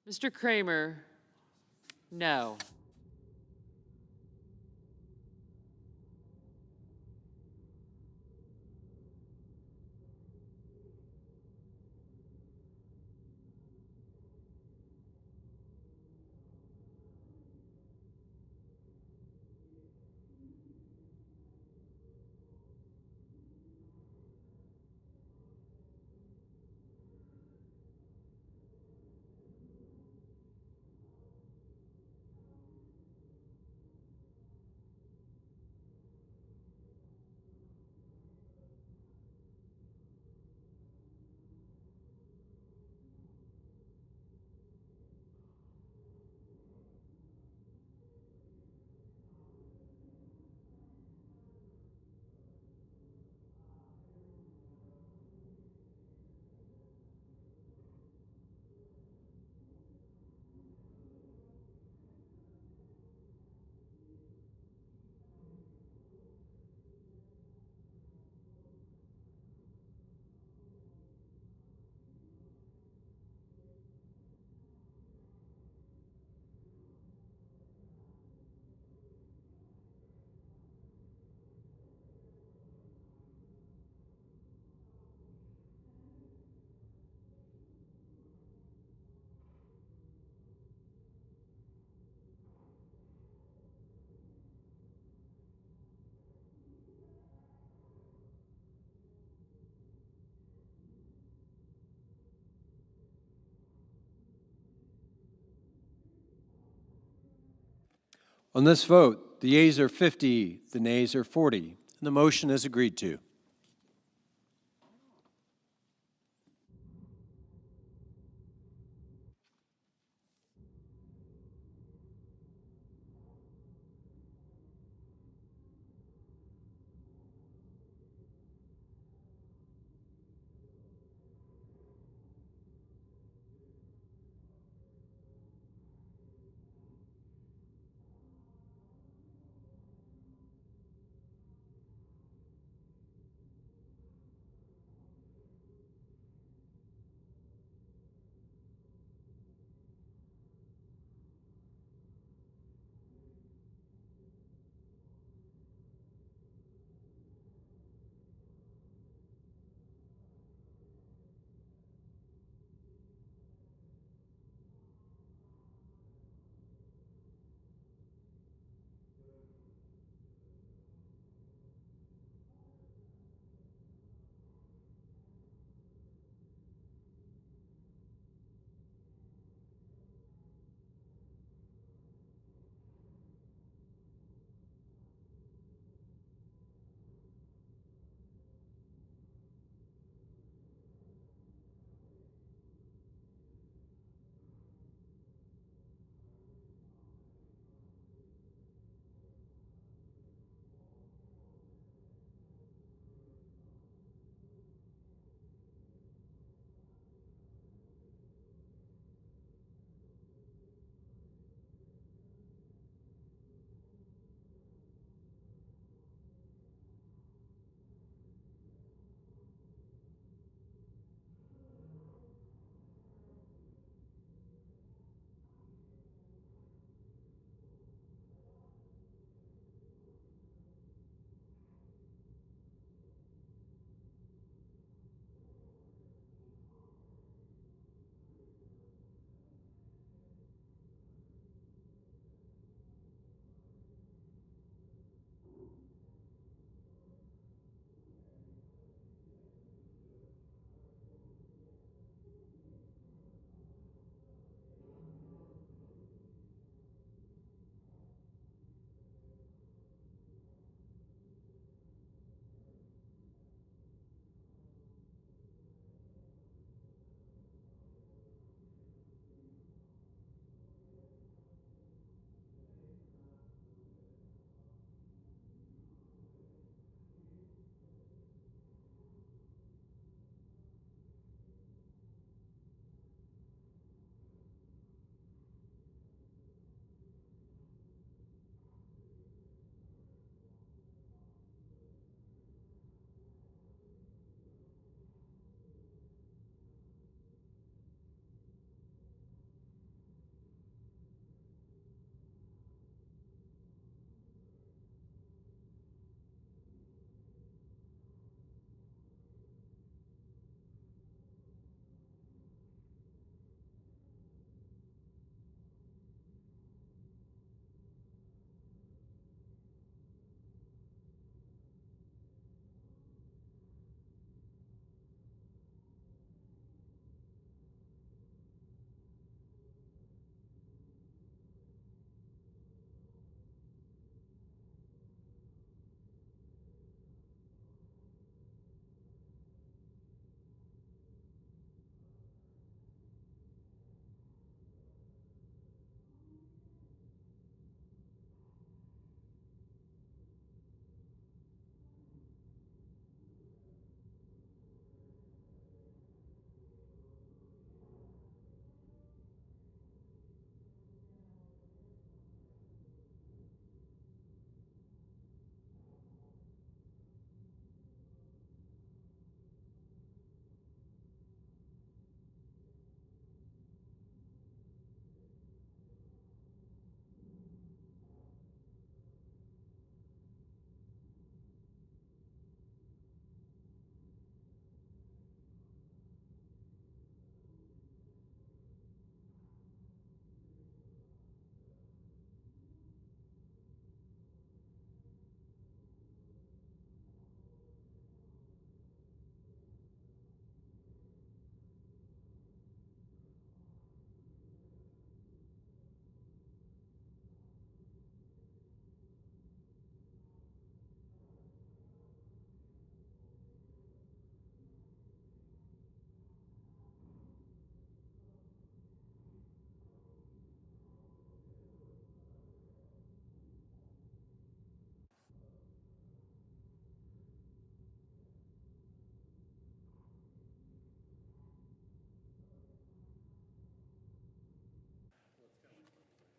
Mr. Kramer, no. On this vote, the yeas are 50, the nays are 40, and the motion is agreed to.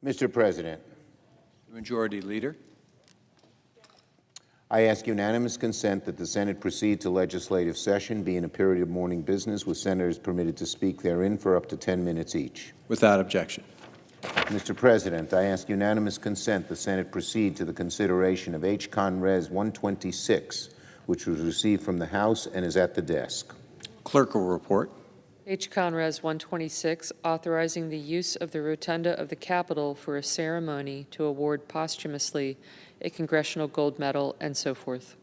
Mr. President, Majority Leader. I ask unanimous consent that the Senate proceed to legislative session, be in a period of morning business, with senators permitted to speak therein for up to 10 minutes each. Without objection. Mr. President, I ask unanimous consent the Senate proceed to the consideration of H. Con Res. 126, which was received from the House and is at the desk. Clerk will report. H. Con Res. 126, authorizing the use of the rotunda of the Capitol for a ceremony to award posthumously a Congressional Gold Medal, and so forth.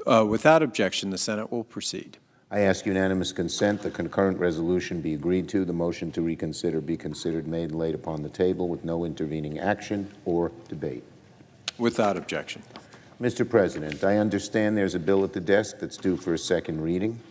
Without objection, the Senate will proceed. I ask unanimous consent the concurrent resolution be agreed to, the motion to reconsider be considered, made, and laid upon the table with no intervening action or debate. Without objection. Mr. President, I understand there's a bill at the desk that's due for a second reading.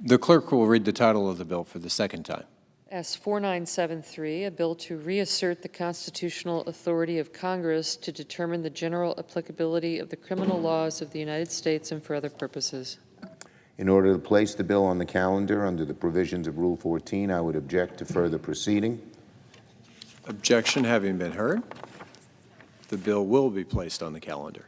The clerk will read the title of the bill for the second time. S. 4973, a bill to reassert the constitutional authority of Congress to determine the general applicability of the criminal laws of the United States and for other purposes. In order to place the bill on the calendar under the provisions of Rule 14, I would object to further proceeding. Objection having been heard, the bill will be placed on the calendar.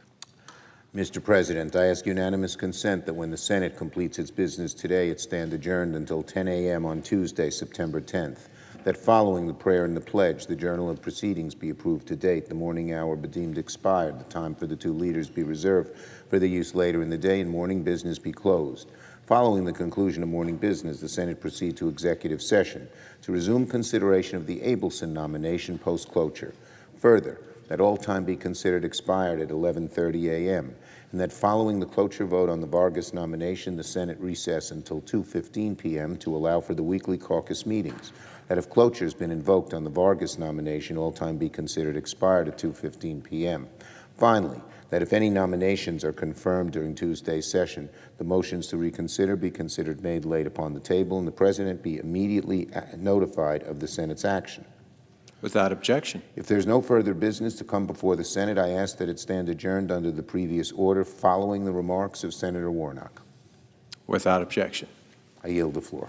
Mr. President, I ask unanimous consent that when the Senate completes its business today, it stand adjourned until 10 a.m. on Tuesday, September 10th, that following the prayer and the pledge, the journal of proceedings be approved to date, the morning hour be deemed expired, the time for the two leaders be reserved for their use later in the day, and morning business be closed. Following the conclusion of morning business, the Senate proceed to executive session to resume consideration of the Abelson nomination post-cloture. Further, that all time be considered expired at 11:30 a.m., and that following the cloture vote on the Vargas nomination, the Senate recess until 2:15 p.m. to allow for the weekly caucus meetings. That if cloture has been invoked on the Vargas nomination, all time be considered expired at 2:15 p.m. Finally, that if any nominations are confirmed during Tuesday's session, the motions to reconsider be considered made laid upon the table, and the President be immediately notified of the Senate's action. Without objection. If there's no further business to come before the Senate, I ask that it stand adjourned under the previous order following the remarks of Senator Warnock. Without objection. I yield the floor.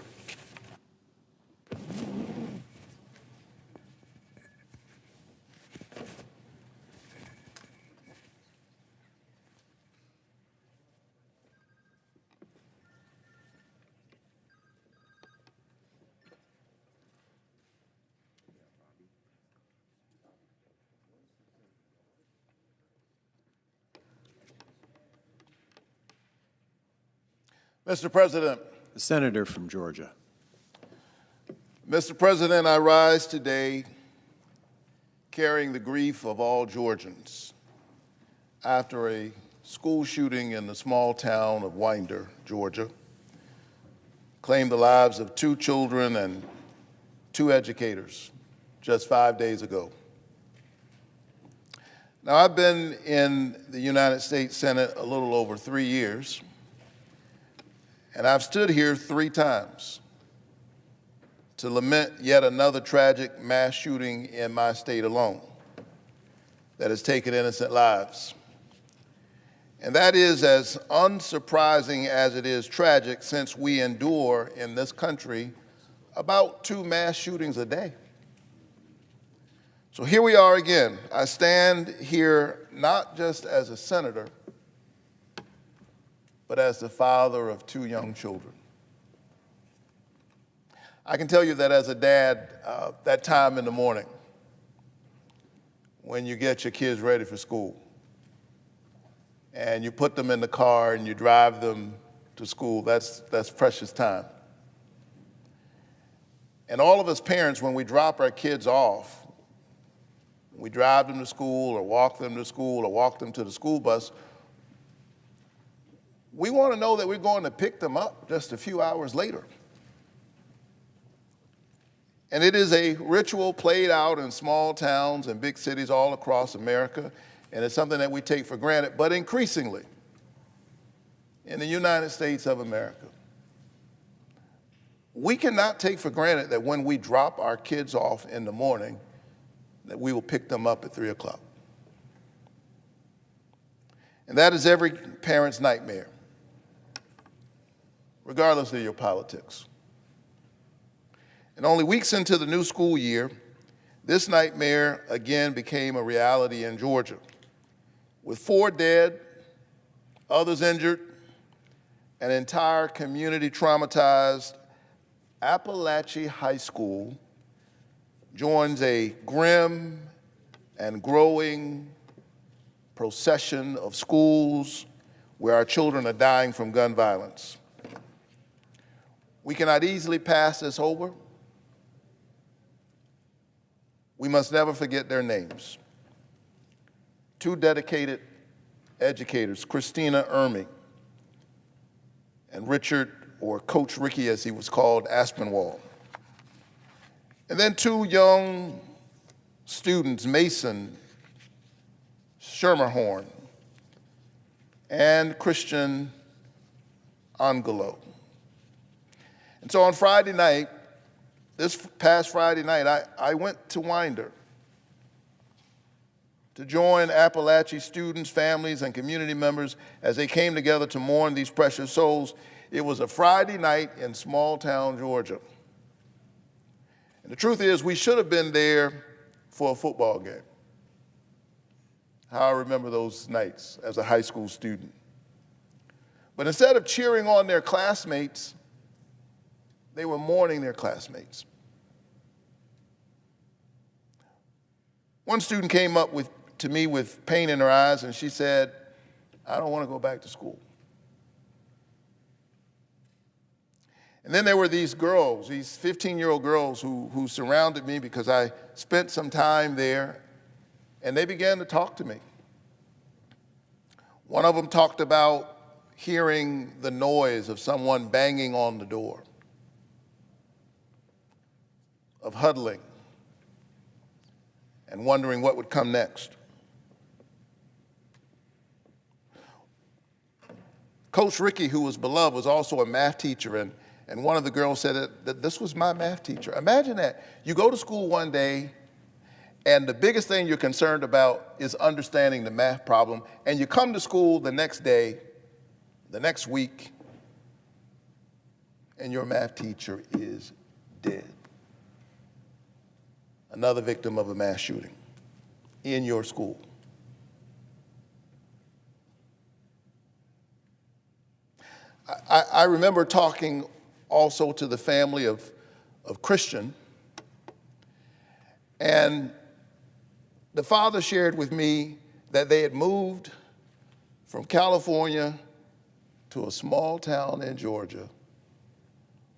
Mr. President. The Senator from Georgia. Mr. President, I rise today carrying the grief of all Georgians after a school shooting in the small town of Winder, Georgia, claimed the lives of 2 children and 2 educators just 5 days ago. Now, I've been in the United States Senate a little over 3 years, and I've stood here 3 times to lament yet another tragic mass shooting in my state alone that has taken innocent lives. And that is as unsurprising as it is tragic, since we endure in this country about 2 mass shootings a day. So here we are again. I stand here not just as a senator, but as the father of 2 young children. I can tell you that as a dad, that time in the morning when you get your kids ready for school and you put them in the car and you drive them to school, that's precious time. And all of us parents, when we drop our kids off, we drive them to school or walk them to school or walk them to the school bus, we want to know that we're going to pick them up just a few hours later. And it is a ritual played out in small towns and big cities all across America, and it's something that we take for granted, but increasingly in the United States of America, we cannot take for granted that when we drop our kids off in the morning, that we will pick them up at 3 o'clock. And that is every parent's nightmare, regardless of your politics. And only weeks into the new school year, this nightmare again became a reality in Georgia. With 4 dead, others injured, an entire community traumatized, Appalachia High School joins a grim and growing procession of schools where our children are dying from gun violence. We cannot easily pass this over. We must never forget their names. 2 dedicated educators, Christina Erming and Richard, or Coach Ricky as he was called, Aspinwall. And then 2 young students, Mason Schermerhorn and Christian Angelo. And so on Friday night, this past Friday night, I went to Winder to join Appalachia students, families, and community members as they came together to mourn these precious souls. It was a Friday night in small town Georgia. And the truth is, we should have been there for a football game. How I remember those nights as a high school student. But instead of cheering on their classmates, they were mourning their classmates. One student came up to me with pain in her eyes, and she said, "I don't want to go back to school." And then there were these girls, these 15-year-old girls who surrounded me because I spent some time there, and they began to talk to me. One of them talked about hearing the noise of someone banging on the door, of huddling and wondering what would come next. Coach Ricky, who was beloved, was also a math teacher, and one of the girls said that this was my math teacher. Imagine that. You go to school one day, and the biggest thing you're concerned about is understanding the math problem, and you come to school the next day, the next week, and your math teacher is dead. Another victim of a mass shooting in your school. I remember talking also to the family of Christian, and the father shared with me that they had moved from California to a small town in Georgia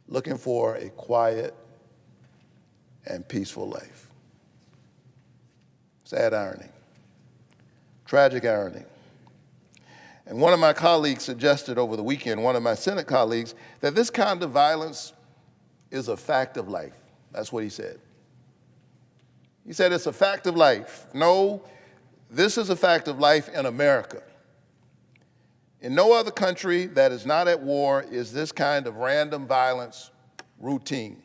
looking for a quiet and peaceful life. Sad irony, tragic irony. And one of my colleagues suggested over the weekend, one of my Senate colleagues, that this kind of violence is a fact of life. That's what he said. He said it's a fact of life. No, this is a fact of life in America. In no other country that is not at war is this kind of random violence routine.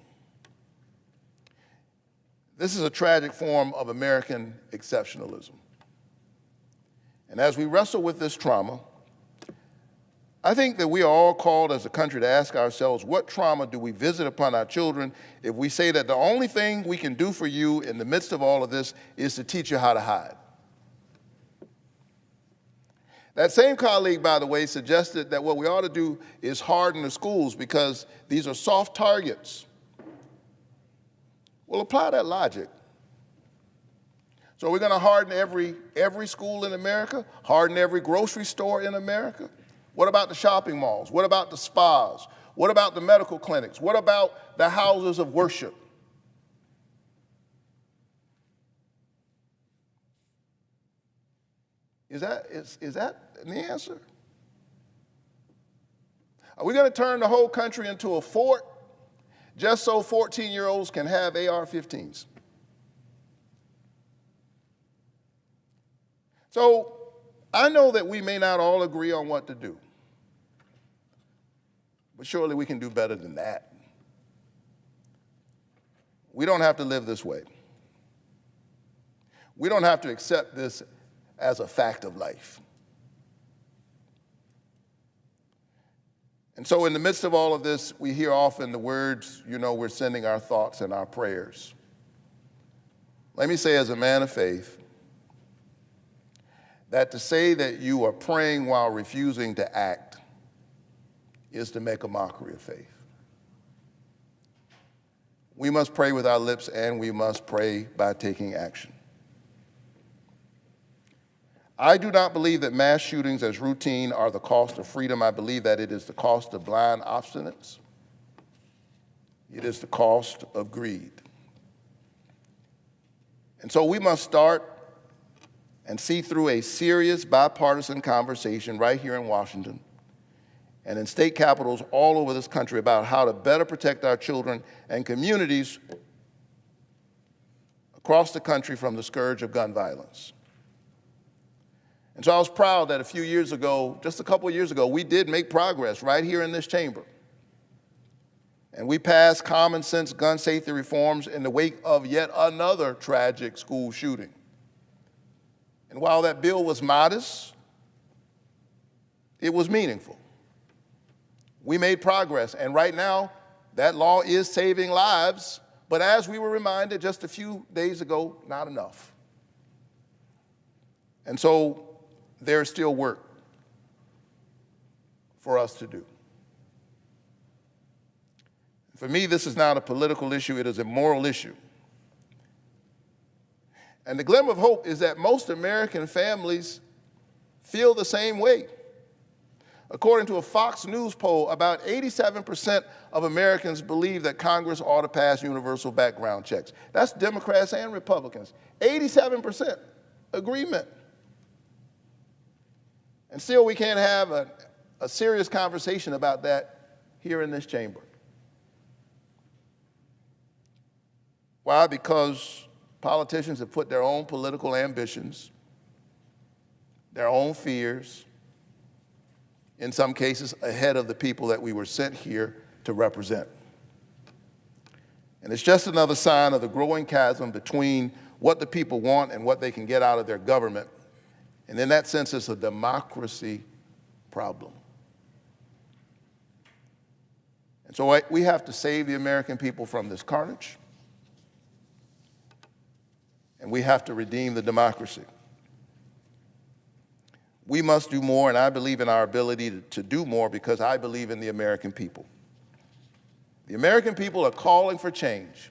This is a tragic form of American exceptionalism. And as we wrestle with this trauma, I think that we are all called as a country to ask ourselves, what trauma do we visit upon our children if we say that the only thing we can do for you in the midst of all of this is to teach you how to hide? That same colleague, by the way, suggested that what we ought to do is harden the schools because these are soft targets. Well, apply that logic. So we're going to harden every school in America, harden every grocery store in America. What about the shopping malls? What about the spas? What about the medical clinics? What about the houses of worship? Is that the answer? Are we going to turn the whole country into a fort just so 14-year-olds can have AR-15s? So I know that we may not all agree on what to do, but surely we can do better than that. We don't have to live this way. We don't have to accept this as a fact of life. And so in the midst of all of this, we hear often the words, you know, we're sending our thoughts and our prayers. Let me say as a man of faith, that to say that you are praying while refusing to act is to make a mockery of faith. We must pray with our lips, and we must pray by taking action. I do not believe that mass shootings as routine are the cost of freedom. I believe that it is the cost of blind obstinance. It is the cost of greed. And so we must start and see through a serious bipartisan conversation right here in Washington and in state capitals all over this country about how to better protect our children and communities across the country from the scourge of gun violence. And so I was proud that a few years ago, just a couple of years ago, we did make progress right here in this chamber. And we passed common sense gun safety reforms in the wake of yet another tragic school shooting. And while that bill was modest, it was meaningful. We made progress, and right now, that law is saving lives, but as we were reminded just a few days ago, not enough. And so there's still work for us to do. For me, this is not a political issue, it is a moral issue. And the glimmer of hope is that most American families feel the same way. According to a Fox News poll, about 87% of Americans believe that Congress ought to pass universal background checks. That's Democrats and Republicans. 87% agreement. And still we can't have a serious conversation about that here in this chamber. Why? Because politicians have put their own political ambitions, their own fears, in some cases ahead of the people that we were sent here to represent. And it's just another sign of the growing chasm between what the people want and what they can get out of their government. And in that sense, it's a democracy problem. And so we have to save the American people from this carnage, and we have to redeem the democracy. We must do more, and I believe in our ability to do more because I believe in the American people. The American people are calling for change,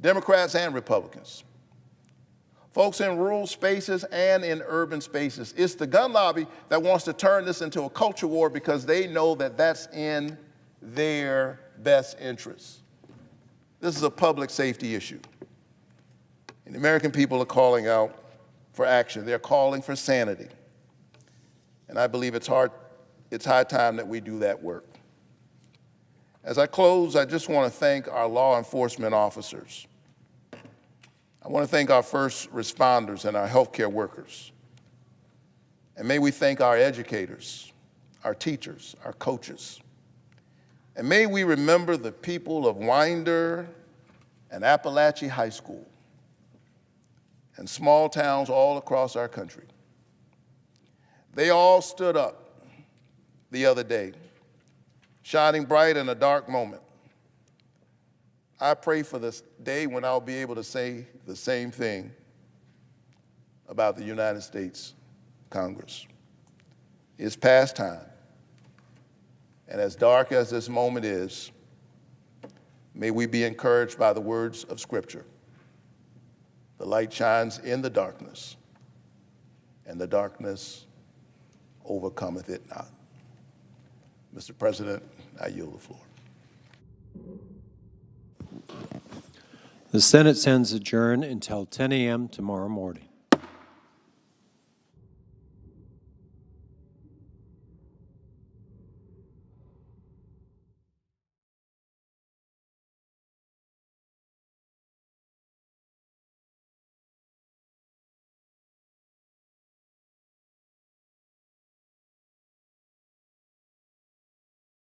Democrats and Republicans, folks in rural spaces and in urban spaces. It's the gun lobby that wants to turn this into a culture war because they know that that's in their best interests. This is a public safety issue. And the American people are calling out for action. They're calling for sanity. And I believe it's high time that we do that work. As I close, I just want to thank our law enforcement officers. I want to thank our first responders and our healthcare workers. And may we thank our educators, our teachers, our coaches. And may we remember the people of Winder and Appalachia High School and small towns all across our country. They all stood up the other day, shining bright in a dark moment. I pray for this day when I'll be able to say the same thing about the United States Congress. It's past time. And as dark as this moment is, may we be encouraged by the words of Scripture. The light shines in the darkness, and the darkness overcometh it not. Mr. President, I yield the floor. The Senate stands adjourned until 10 a.m. tomorrow morning.